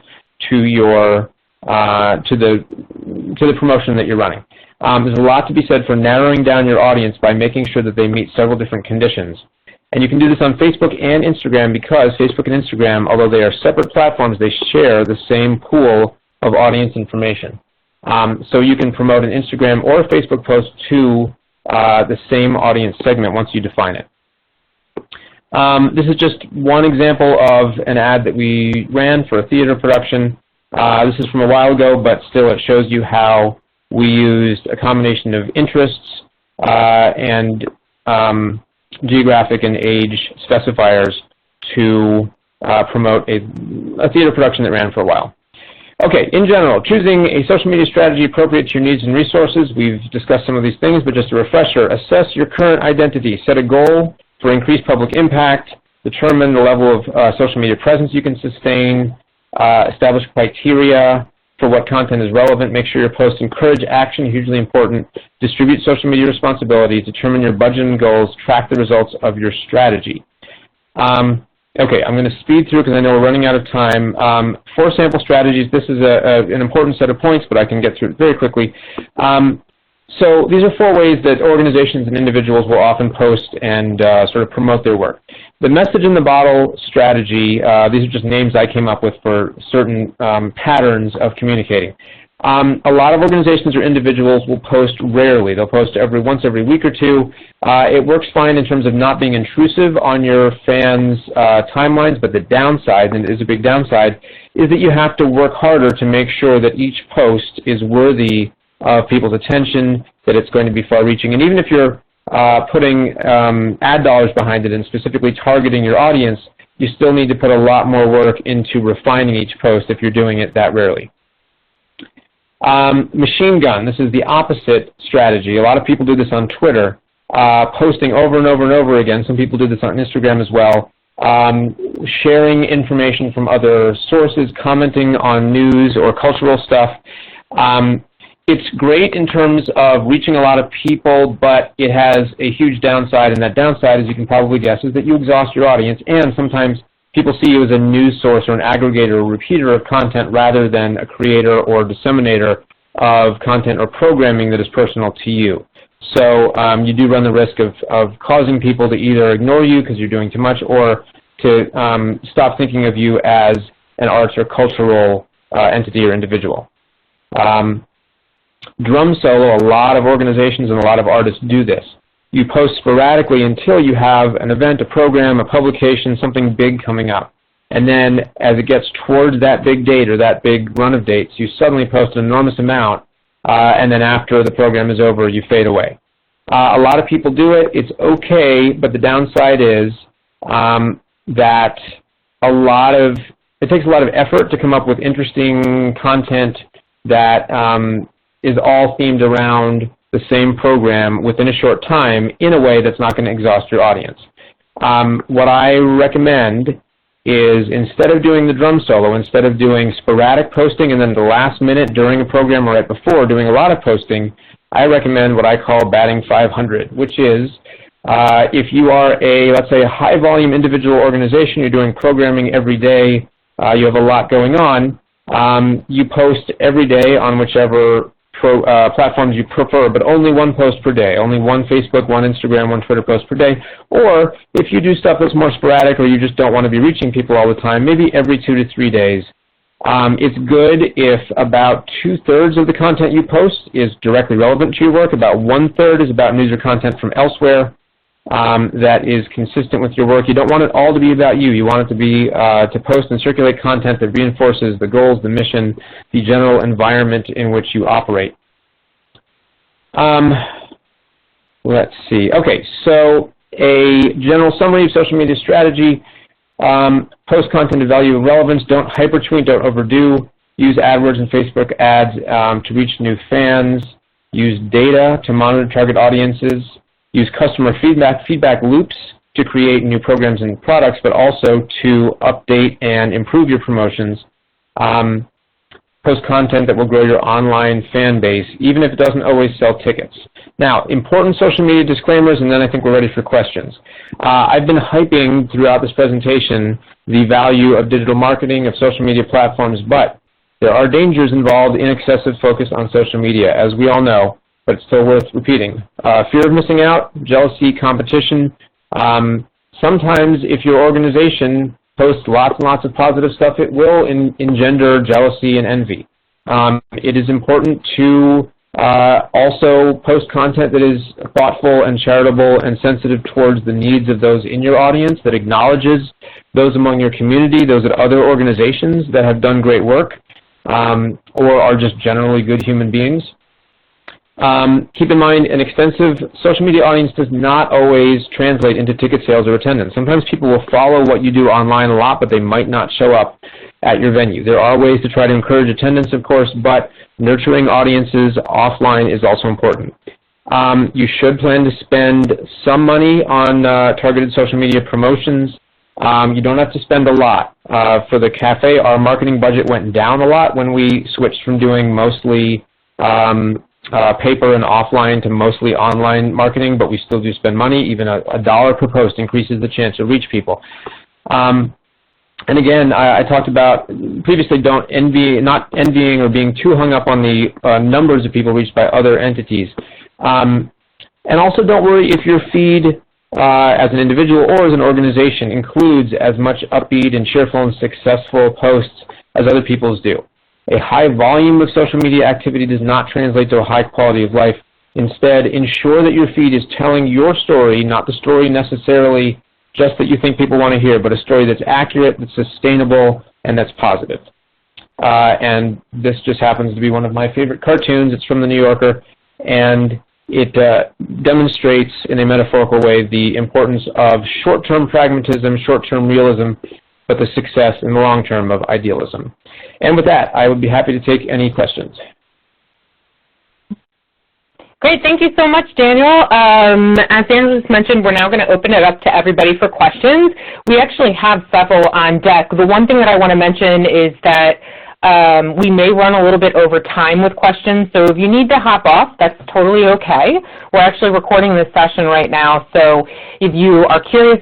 to your to the promotion that you're running. There's a lot to be said for narrowing down your audience by making sure that they meet several different conditions. And you can do this on Facebook and Instagram because Facebook and Instagram, although they are separate platforms, they share the same pool of audience information. So you can promote an Instagram or a Facebook post to the same audience segment once you define it. This is just one example of an ad that we ran for a theater production. This is from a while ago, but still it shows you how we used a combination of interests and geographic and age specifiers to promote a theater production that ran for a while. Okay, in general, choosing a social media strategy appropriate to your needs and resources. We've discussed some of these things, but just a refresher. Assess your current identity. Set a goal for increased public impact. Determine the level of social media presence you can sustain. Establish criteria for what content is relevant. Make sure your posts encourage action, hugely important. Distribute social media responsibilities. Determine your budget and goals. Track the results of your strategy. Okay, I'm going to speed through because I know we're running out of time. 4 sample strategies. This is an important set of points, but I can get through it very quickly. So these are 4 ways that organizations and individuals will often post and sort of promote their work. The message in the bottle strategy, these are just names I came up with for certain patterns of communicating. A lot of organizations or individuals will post rarely. They'll post once every week or 2. It works fine in terms of not being intrusive on your fans' timelines, but the downside, and it is a big downside, is that you have to work harder to make sure that each post is worthy of people's attention, that it's going to be far-reaching. And even if you're putting ad dollars behind it and specifically targeting your audience, you still need to put a lot more work into refining each post if you're doing it that rarely. Machine gun, this is the opposite strategy. A lot of people do this on Twitter, posting over and over and over again. Some people do this on Instagram as well, sharing information from other sources, commenting on news or cultural stuff. It's great in terms of reaching a lot of people, but it has a huge downside, and that downside, as you can probably guess, is that you exhaust your audience, and sometimes people see you as a news source or an aggregator or repeater of content rather than a creator or disseminator of content or programming that is personal to you. So you do run the risk of causing people to either ignore you because you're doing too much, or to stop thinking of you as an arts or cultural entity or individual. Drum solo, a lot of organizations and a lot of artists do this. You post sporadically until you have an event, a program, a publication, something big coming up. And then as it gets towards that big date or that big run of dates, you suddenly post an enormous amount, and then after the program is over, you fade away. A lot of people do it. It's okay, but the downside is that it takes a lot of effort to come up with interesting content that is all themed around the same program within a short time in a way that's not going to exhaust your audience. What I recommend is, instead of doing the drum solo, instead of doing sporadic posting and then at the last minute during a program or right before doing a lot of posting, I recommend what I call batting 500, which is if you are let's say, a high-volume individual organization, you're doing programming every day, you have a lot going on, you post every day on whichever platforms you prefer, but only 1 post per day, only 1 Facebook, 1 Instagram, 1 Twitter post per day. Or if you do stuff that's more sporadic or you just don't want to be reaching people all the time, maybe every 2 to 3 days. It's good if about 2/3 of the content you post is directly relevant to your work, about 1/3 is about news or content from elsewhere that is consistent with your work. You don't want it all to be about you. You want it to be to post and circulate content that reinforces the goals, the mission, the general environment in which you operate. Let's see. Okay, so a general summary of social media strategy. Post content of value and relevance. Don't hyper-tweet, don't overdo. Use AdWords and Facebook ads to reach new fans. Use data to monitor target audiences. Use customer feedback loops to create new programs and products, but also to update and improve your promotions. Post content that will grow your online fan base, even if it doesn't always sell tickets. Now, important social media disclaimers, and then I think we're ready for questions. I've been hyping throughout this presentation the value of digital marketing, of social media platforms, but there are dangers involved in excessive focus on social media, as we all know, but it's still worth repeating. Fear of missing out, jealousy, competition. Sometimes if your organization posts lots and lots of positive stuff, it will engender jealousy and envy. It is important to also post content that is thoughtful and charitable and sensitive towards the needs of those in your audience, that acknowledges those among your community, those at other organizations that have done great work, or are just generally good human beings. Keep in mind, an extensive social media audience does not always translate into ticket sales or attendance. Sometimes people will follow what you do online a lot, but they might not show up at your venue. There are ways to try to encourage attendance, of course, but nurturing audiences offline is also important. You should plan to spend some money on targeted social media promotions. You don't have to spend a lot. For the cafe, our marketing budget went down a lot when we switched from doing mostly paper and offline to mostly online marketing, but we still do spend money. Even a dollar per post increases the chance to reach people. And again, I talked about previously not envying or being too hung up on the numbers of people reached by other entities. And also don't worry if your feed as an individual or as an organization includes as much upbeat and cheerful and successful posts as other people's do. A high volume of social media activity does not translate to a high quality of life. Instead, ensure that your feed is telling your story, not the story necessarily just that you think people want to hear, but a story that's accurate, that's sustainable, and that's positive. And this just happens to be one of my favorite cartoons. It's from the New Yorker, and it demonstrates in a metaphorical way the importance of short-term pragmatism, short-term realism, but the success in the long term of idealism. And with that, I would be happy to take any questions. Great, thank you so much, Daniel. As Daniel just mentioned, we're now going to open it up to everybody for questions. We actually have several on deck. The one thing that I want to mention is that we may run a little bit over time with questions, so if you need to hop off, that's totally okay. We're actually recording this session right now, so if you are curious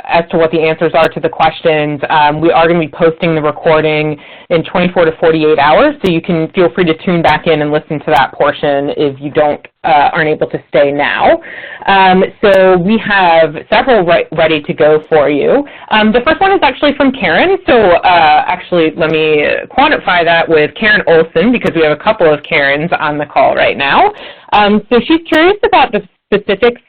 as to what the answers are to the questions, we are going to be posting the recording in 24 to 48 hours, so you can feel free to tune back in and listen to that portion if you aren't able to stay now. So we have several ready to go for you. The first one is actually from Karen, so actually let me quantify that with Karen Olson because we have a couple of Karens on the call right now. So she's curious about the specifics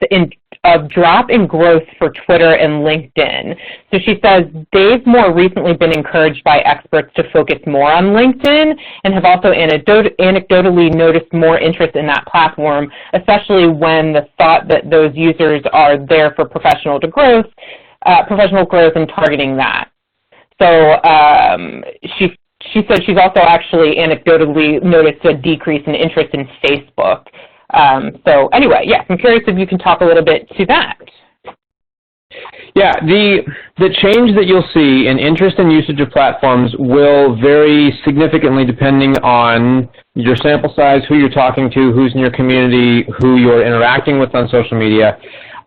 of drop in growth for Twitter and LinkedIn. So she says they've more recently been encouraged by experts to focus more on LinkedIn and have also anecdotally noticed more interest in that platform, especially when the thought that those users are there for professional growth and targeting that. So she said she's also actually anecdotally noticed a decrease in interest in Facebook. So anyway, yes, I'm curious if you can talk a little bit to that. Yeah, the change that you'll see in interest and usage of platforms will vary significantly depending on your sample size, who you're talking to, who's in your community, who you're interacting with on social media.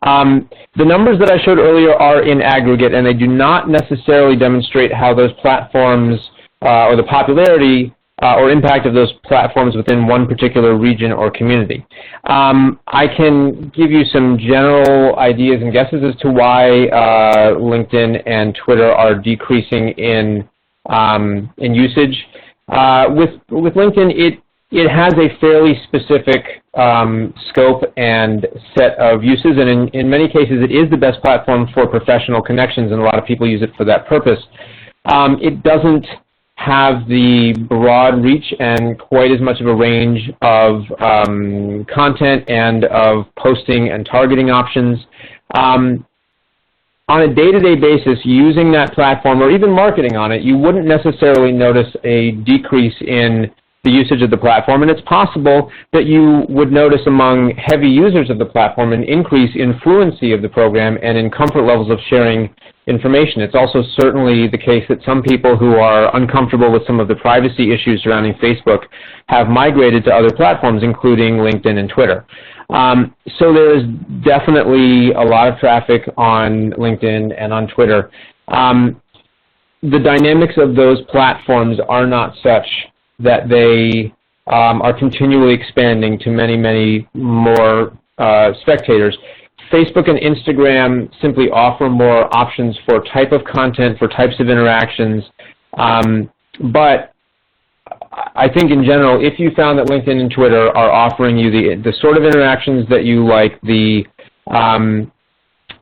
The numbers that I showed earlier are in aggregate, and they do not necessarily demonstrate how those platforms or the popularity or impact of those platforms within one particular region or community. I can give you some general ideas and guesses as to why LinkedIn and Twitter are decreasing in usage. With LinkedIn, it has a fairly specific scope and set of uses, and in many cases it is the best platform for professional connections, and a lot of people use it for that purpose. It doesn't have the broad reach and quite as much of a range of content and of posting and targeting options. On a day-to-day basis, using that platform or even marketing on it, you wouldn't necessarily notice a decrease in the usage of the platform, and it's possible that you would notice among heavy users of the platform an increase in fluency of the program and in comfort levels of sharing information. It's also certainly the case that some people who are uncomfortable with some of the privacy issues surrounding Facebook have migrated to other platforms, including LinkedIn and Twitter. So there is definitely a lot of traffic on LinkedIn and on Twitter. The dynamics of those platforms are not such that they are continually expanding to many, many more spectators. Facebook and Instagram simply offer more options for type of content, for types of interactions, but I think in general, if you found that LinkedIn and Twitter are offering you the sort of interactions that you like,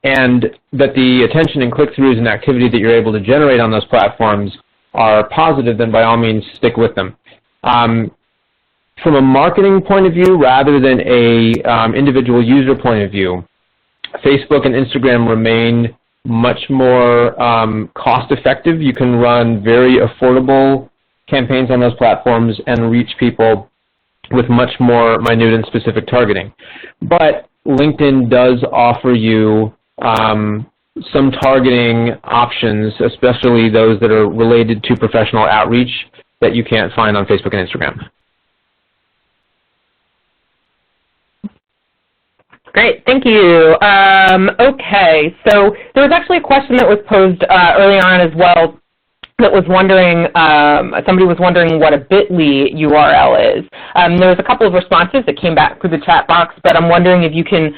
and that the attention and click-throughs and activity that you're able to generate on those platforms are positive, then by all means stick with them. from a marketing point of view rather than a individual user point of view, Facebook and Instagram remain much more cost-effective. You can run very affordable campaigns on those platforms and reach people with much more minute and specific targeting. But LinkedIn does offer you some targeting options, especially those that are related to professional outreach that you can't find on Facebook and Instagram. Great, thank you. Okay, so there was actually a question that was posed early on as well that was wondering, somebody was wondering what a bit.ly URL is. There was a couple of responses that came back through the chat box, but I'm wondering if you can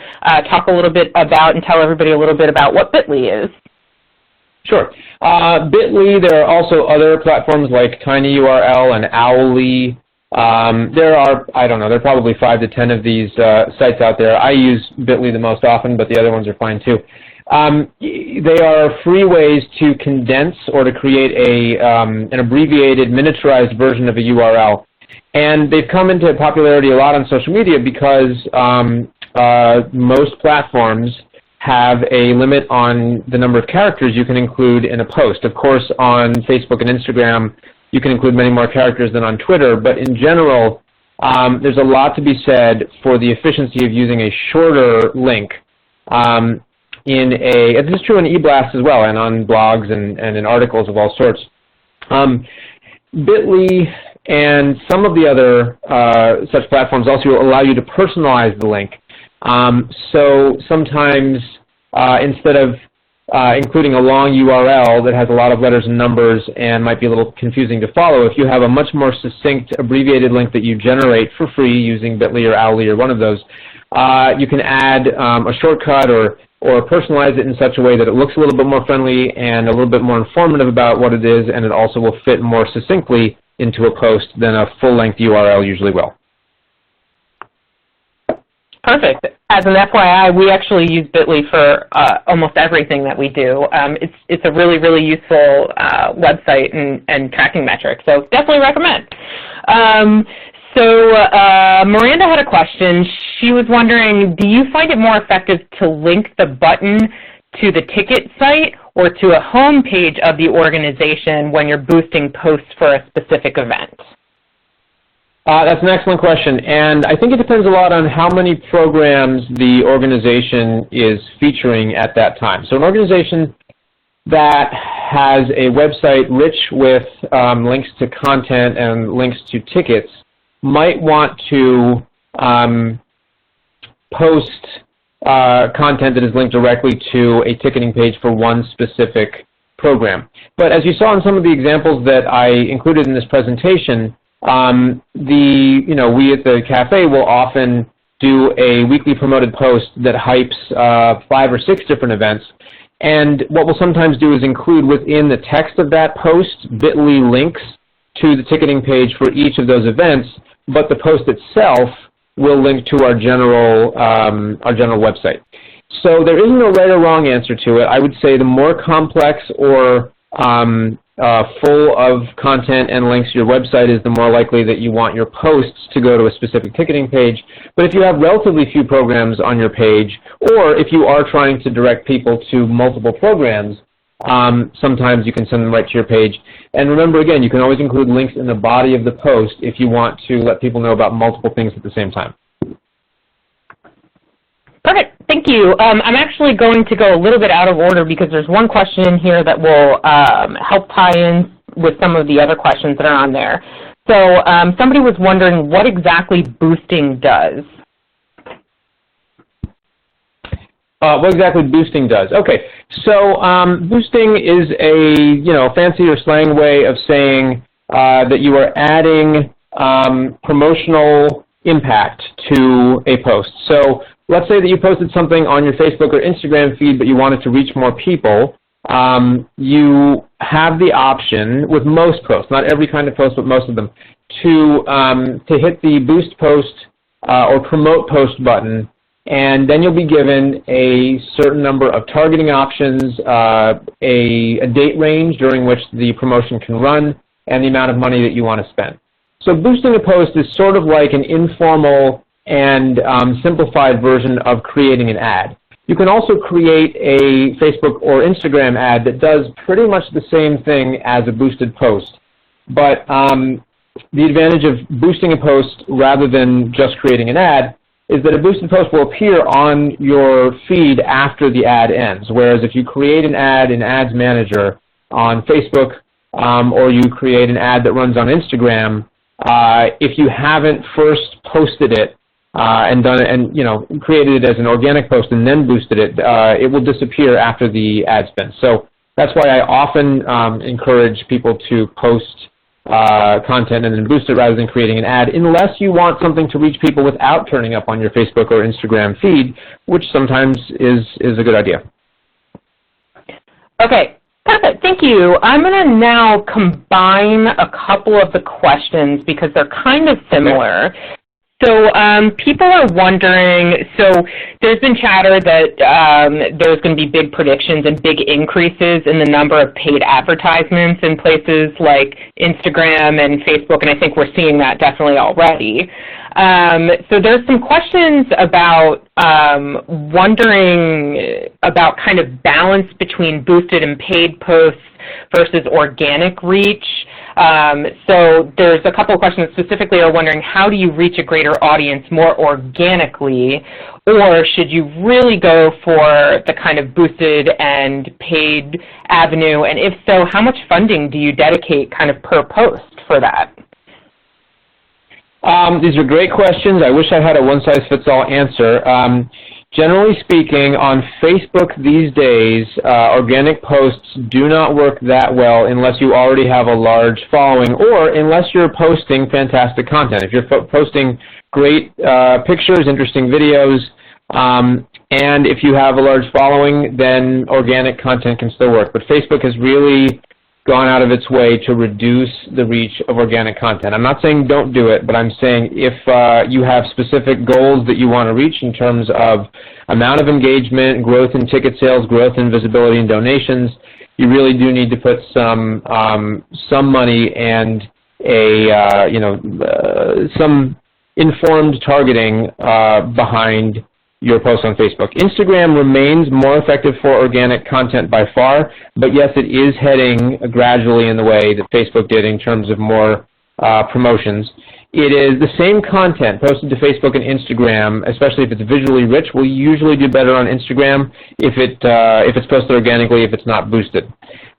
talk a little bit about and tell everybody a little bit about what bit.ly is. Sure. bit.ly, there are also other platforms like tinyURL and Owly. There are, I don't know, there are probably 5 to 10 of these sites out there. I use bit.ly the most often, but the other ones are fine too. They are free ways to condense or to create an abbreviated, miniaturized version of a URL. And they've come into popularity a lot on social media because most platforms have a limit on the number of characters you can include in a post. Of course, on Facebook and Instagram, you can include many more characters than on Twitter, but in general, there's a lot to be said for the efficiency of using a shorter link. This is true in eBlasts as well, and on blogs and in articles of all sorts. bit.ly and some of the other such platforms also allow you to personalize the link. So sometimes instead of including a long URL that has a lot of letters and numbers and might be a little confusing to follow, if you have a much more succinct, abbreviated link that you generate for free using bit.ly or Owly or one of those, you can add a shortcut or personalize it in such a way that it looks a little bit more friendly and a little bit more informative about what it is, and it also will fit more succinctly into a post than a full-length URL usually will. Perfect. As an FYI, we actually use bit.ly for almost everything that we do. It's a really, really useful website and tracking metric, so definitely recommend. So Miranda had a question. She was wondering, do you find it more effective to link the button to the ticket site or to a home page of the organization when you're boosting posts for a specific event? That's an excellent question, and I think it depends a lot on how many programs the organization is featuring at that time. So an organization that has a website rich with links to content and links to tickets might want to post content that is linked directly to a ticketing page for one specific program. But as you saw in some of the examples that I included in this presentation, we at the cafe will often do a weekly promoted post that hypes 5 or 6 different events. And what we'll sometimes do is include within the text of that post bit.ly links to the ticketing page for each of those events, but the post itself will link to our general website. So there isn't a right or wrong answer to it. I would say the more complex or full of content and links to your website is the more likely that you want your posts to go to a specific ticketing page. But if you have relatively few programs on your page, or if you are trying to direct people to multiple programs, sometimes you can send them right to your page. And remember, again, you can always include links in the body of the post if you want to let people know about multiple things at the same time. Perfect. Thank you. I'm actually going to go a little bit out of order because there's one question in here that will help tie in with some of the other questions that are on there. So somebody was wondering what exactly boosting does. What exactly boosting does? Okay, so boosting is a fancy or slang way of saying that you are adding promotional impact to a post. So let's say that you posted something on your Facebook or Instagram feed, but you wanted to reach more people. You have the option with most posts, not every kind of post, but most of them, to hit the boost post or promote post button, and then you'll be given a certain number of targeting options, a date range during which the promotion can run, and the amount of money that you want to spend. So boosting a post is sort of like an informal and simplified version of creating an ad. You can also create a Facebook or Instagram ad that does pretty much the same thing as a boosted post. But the advantage of boosting a post rather than just creating an ad is that a boosted post will appear on your feed after the ad ends, whereas if you create an ad in Ads Manager on Facebook or you create an ad that runs on Instagram, if you haven't first posted it and done it, and created it as an organic post and then boosted it, it will disappear after the ad spend. So that's why I often encourage people to post content and then boost it rather than creating an ad, unless you want something to reach people without turning up on your Facebook or Instagram feed, which sometimes is a good idea. Okay, perfect. Thank you. I'm going to now combine a couple of the questions because they're kind of similar. Okay. So people are wondering, so there's been chatter that there's going to be big predictions and big increases in the number of paid advertisements in places like Instagram and Facebook, and I think we're seeing that definitely already. So there's some questions about wondering about kind of balance between boosted and paid posts versus organic reach. So there's a couple of questions that specifically are wondering, how do you reach a greater audience more organically, or should you really go for the kind of boosted and paid avenue, and if so, how much funding do you dedicate kind of per post for that? These are great questions. I wish I had a one-size-fits-all answer. Generally speaking, on Facebook these days, organic posts do not work that well unless you already have a large following or unless you're posting fantastic content. If you're posting great pictures, interesting videos, and if you have a large following, then organic content can still work. But Facebook has really gone out of its way to reduce the reach of organic content. I'm not saying don't do it, but I'm saying if you have specific goals that you want to reach in terms of amount of engagement, growth in ticket sales, growth in visibility and donations, you really do need to put some money and some informed targeting behind your posts on Facebook. Instagram remains more effective for organic content by far, but yes, it is heading gradually in the way that Facebook did in terms of more promotions. It is the same content posted to Facebook and Instagram, especially if it's visually rich, will usually do better on Instagram if it's posted organically, if it's not boosted.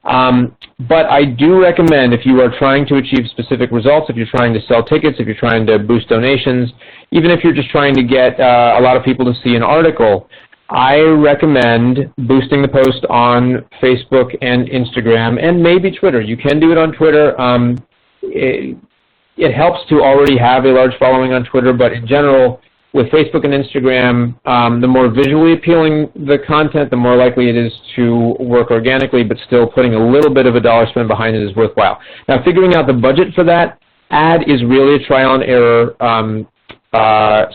But I do recommend, if you are trying to achieve specific results, if you're trying to sell tickets, if you're trying to boost donations, even if you're just trying to get a lot of people to see an article, I recommend boosting the post on Facebook and Instagram and maybe Twitter. You can do it on Twitter. It helps to already have a large following on Twitter, but in general, with Facebook and Instagram, the more visually appealing the content, the more likely it is to work organically, but still putting a little bit of a dollar spend behind it is worthwhile. Now, figuring out the budget for that ad is really a trial and error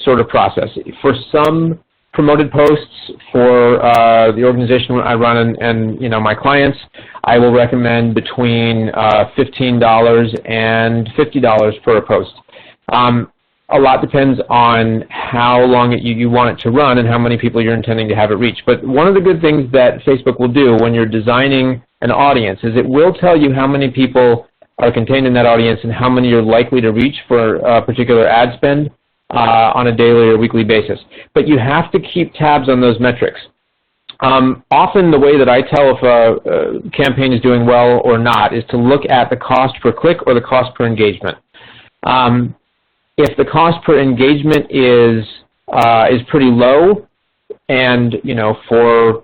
sort of process. For some promoted posts for the organization I run and my clients, I will recommend between $15 and $50 per post. A lot depends on how long you want it to run and how many people you're intending to have it reach. But one of the good things that Facebook will do when you're designing an audience is it will tell you how many people are contained in that audience and how many you're likely to reach for a particular ad spend on a daily or weekly basis. But you have to keep tabs on those metrics. Often the way that I tell if a campaign is doing well or not is to look at the cost per click or the cost per engagement. If the cost per engagement is pretty low, and for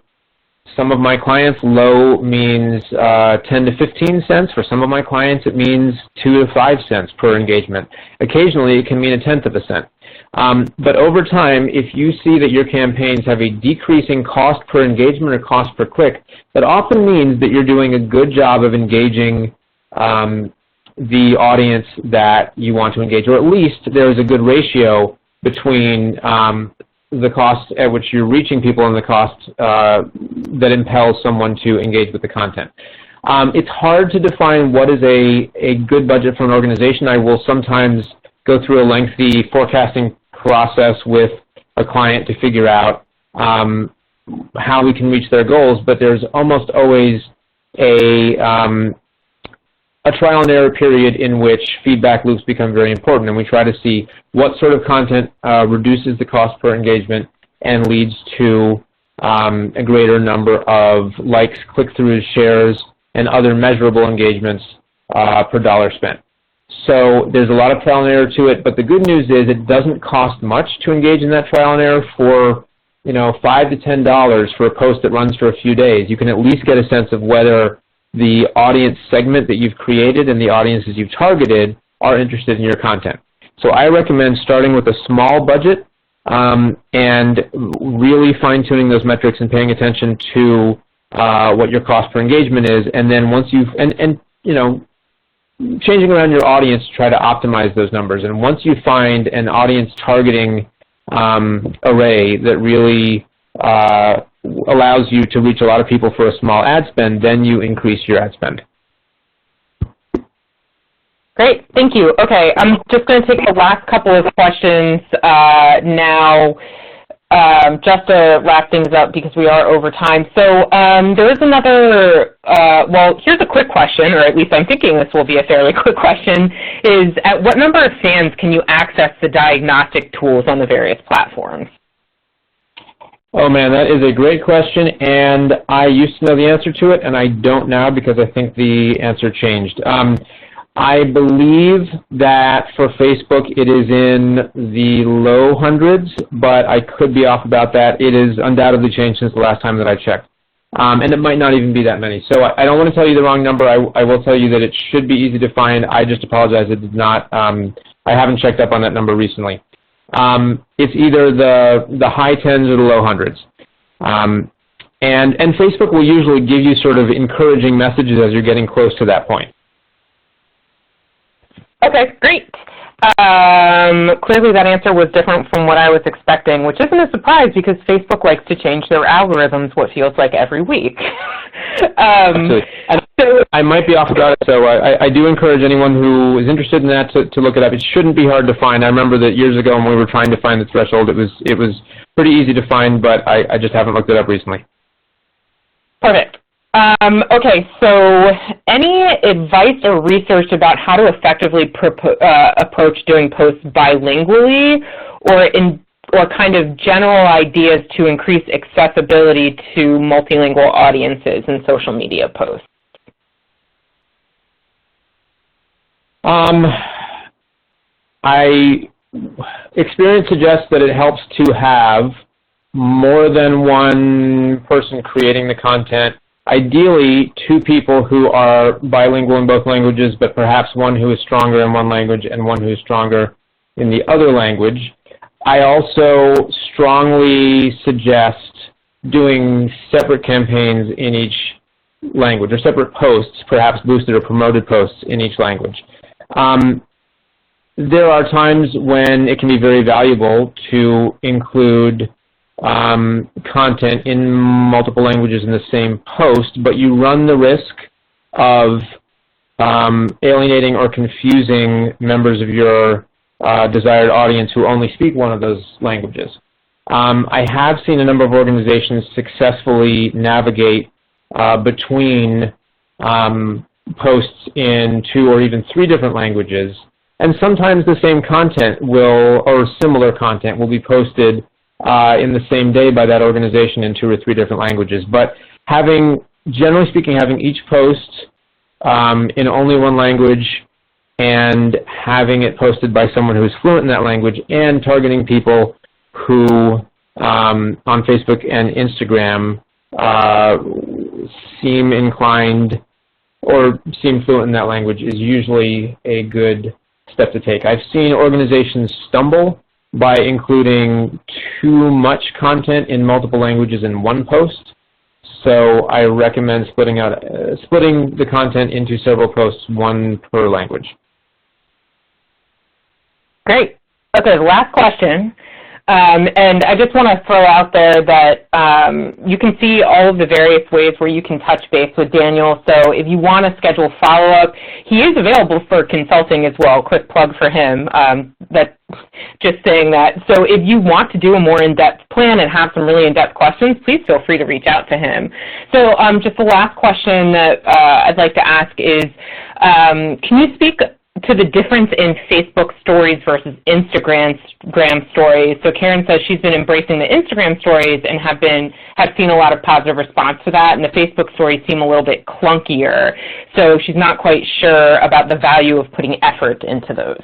some of my clients, low means 10 to 15 cents. For some of my clients, it means 2 to 5 cents per engagement. Occasionally, it can mean 1/10 of a cent. But over time, if you see that your campaigns have a decreasing cost per engagement or cost per click, that often means that you're doing a good job of engaging the audience that you want to engage, or at least there is a good ratio between the cost at which you're reaching people and the cost that impels someone to engage with the content. It's hard to define what is a good budget for an organization. I will sometimes go through a lengthy forecasting process with a client to figure out how we can reach their goals, but there's almost always a trial and error period in which feedback loops become very important, and we try to see what sort of content reduces the cost per engagement and leads to a greater number of likes, click-throughs, shares, and other measurable engagements per dollar spent. So there's a lot of trial and error to it, but the good news is it doesn't cost much to engage in that trial and error. For $5 to $10 for a post that runs for a few days, you can at least get a sense of whether the audience segment that you've created and the audiences you've targeted are interested in your content. So I recommend starting with a small budget and really fine-tuning those metrics and paying attention to what your cost per engagement is, and then once you've changing around your audience to try to optimize those numbers. And once you find an audience targeting array that really allows you to reach a lot of people for a small ad spend, then you increase your ad spend. Great, thank you. Okay, I'm just going to take the last couple of questions now, just to wrap things up because we are over time. So there is another, well, here's a quick question, or at least I'm thinking this will be a fairly quick question, is at what number of fans can you access the diagnostic tools on the various platforms? Oh man, that is a great question, and I used to know the answer to it, and I don't now because I think the answer changed. I believe that for Facebook it is in the low hundreds, but I could be off about that. It is undoubtedly changed since the last time that I checked. And it might not even be that many. So I don't want to tell you the wrong number. I will tell you that it should be easy to find. I just apologize. It did not. I haven't checked up on that number recently. It's either the high tens or the low hundreds. And Facebook will usually give you sort of encouraging messages as you're getting close to that point. Okay, great. Clearly that answer was different from what I was expecting, which isn't a surprise because Facebook likes to change their algorithms what feels like every week. Absolutely. And I might be off about it, so I do encourage anyone who is interested in that to look it up. It shouldn't be hard to find. I remember that years ago when we were trying to find the threshold, it was pretty easy to find, but I just haven't looked it up recently. Perfect. Okay, so any advice or research about how to effectively approach doing posts bilingually, or kind of general ideas to increase accessibility to multilingual audiences in social media posts? Experience suggests that it helps to have more than one person creating the content. Ideally, two people who are bilingual in both languages, but perhaps one who is stronger in one language and one who is stronger in the other language. I also strongly suggest doing separate campaigns in each language, or separate posts, perhaps boosted or promoted posts in each language. There are times when it can be very valuable to include content in multiple languages in the same post, but you run the risk of alienating or confusing members of your desired audience who only speak one of those languages. I have seen a number of organizations successfully navigate between posts in 2 or even 3 different languages, and sometimes the same content or similar content will be posted in the same day by that organization in 2 or 3 different languages. But generally speaking, having each post in only one language and having it posted by someone who is fluent in that language and targeting people who on Facebook and Instagram seem inclined or seem fluent in that language is usually a good step to take. I've seen organizations stumble by including too much content in multiple languages in one post. So I recommend splitting the content into several posts, 1 per language. Great. Okay, the last question. And I just want to throw out there that you can see all of the various ways where you can touch base with Daniel. So if you want to schedule follow-up, he is available for consulting as well. Quick plug for him. That's just saying that. So if you want to do a more in-depth plan and have some really in-depth questions, please feel free to reach out to him. So just the last question that I'd like to ask is, can you speak to the difference in Facebook stories versus Instagram stories? So Karen says she's been embracing the Instagram stories and have seen a lot of positive response to that, and the Facebook stories seem a little bit clunkier. So she's not quite sure about the value of putting effort into those.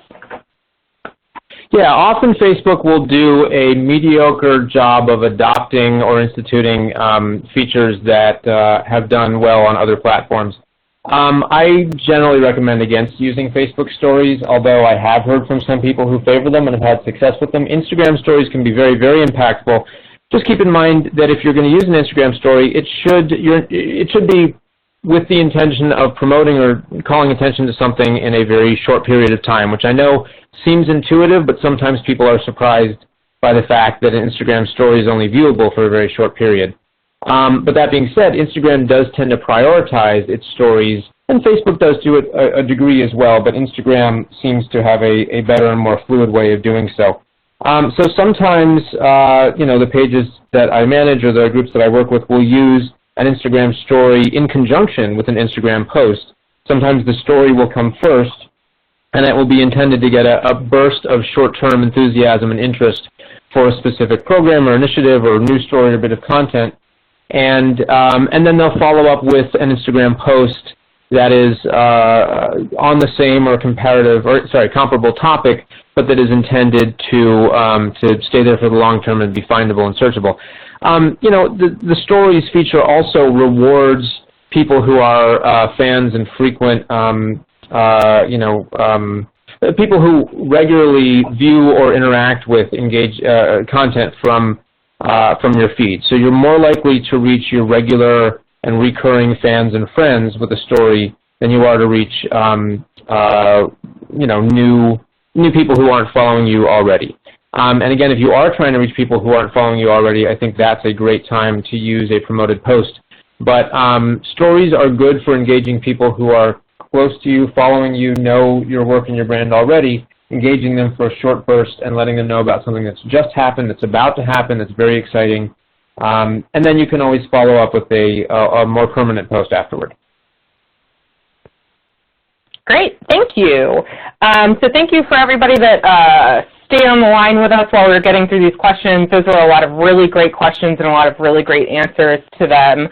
Yeah, often Facebook will do a mediocre job of adopting or instituting features that have done well on other platforms. I generally recommend against using Facebook stories, although I have heard from some people who favor them and have had success with them. Instagram stories can be very, very impactful. Just keep in mind that if you're going to use an Instagram story, it should be with the intention of promoting or calling attention to something in a very short period of time, which I know seems intuitive, but sometimes people are surprised by the fact that an Instagram story is only viewable for a very short period. But that being said, Instagram does tend to prioritize its stories, and Facebook does to a degree as well, but Instagram seems to have a better and more fluid way of doing so. So sometimes, the pages that I manage or the groups that I work with will use an Instagram story in conjunction with an Instagram post. Sometimes the story will come first, and it will be intended to get a burst of short-term enthusiasm and interest for a specific program or initiative or news story or bit of content. And then they'll follow up with an Instagram post that is on the same or comparable topic, but that is intended to stay there for the long term and be findable and searchable. The stories feature also rewards people who are fans and frequent, people who regularly view or interact with content from your feed. So you're more likely to reach your regular and recurring fans and friends with a story than you are to reach, new people who aren't following you already. And again, if you are trying to reach people who aren't following you already, I think that's a great time to use a promoted post. But stories are good for engaging people who are close to you, following you, know your work and your brand already, engaging them for a short burst and letting them know about something that's just happened, that's about to happen, that's very exciting. And then you can always follow up with a more permanent post afterward. Great, thank you. So thank you for everybody that stayed on the line with us while we were getting through these questions. Those were a lot of really great questions and a lot of really great answers to them.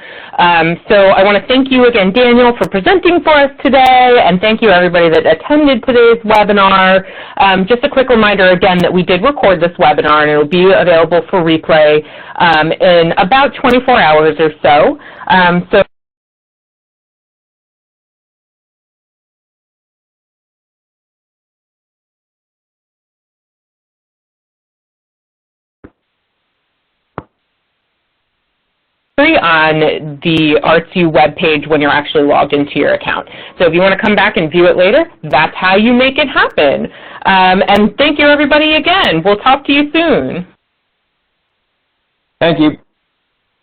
So I want to thank you again, Daniel, for presenting for us today, and thank you everybody that attended today's webinar. Just a quick reminder again that we did record this webinar and it will be available for replay in about 24 hours or so. On the Artsy webpage when you're actually logged into your account. So if you want to come back and view it later, that's how you make it happen. And thank you everybody again. We'll talk to you soon. Thank you.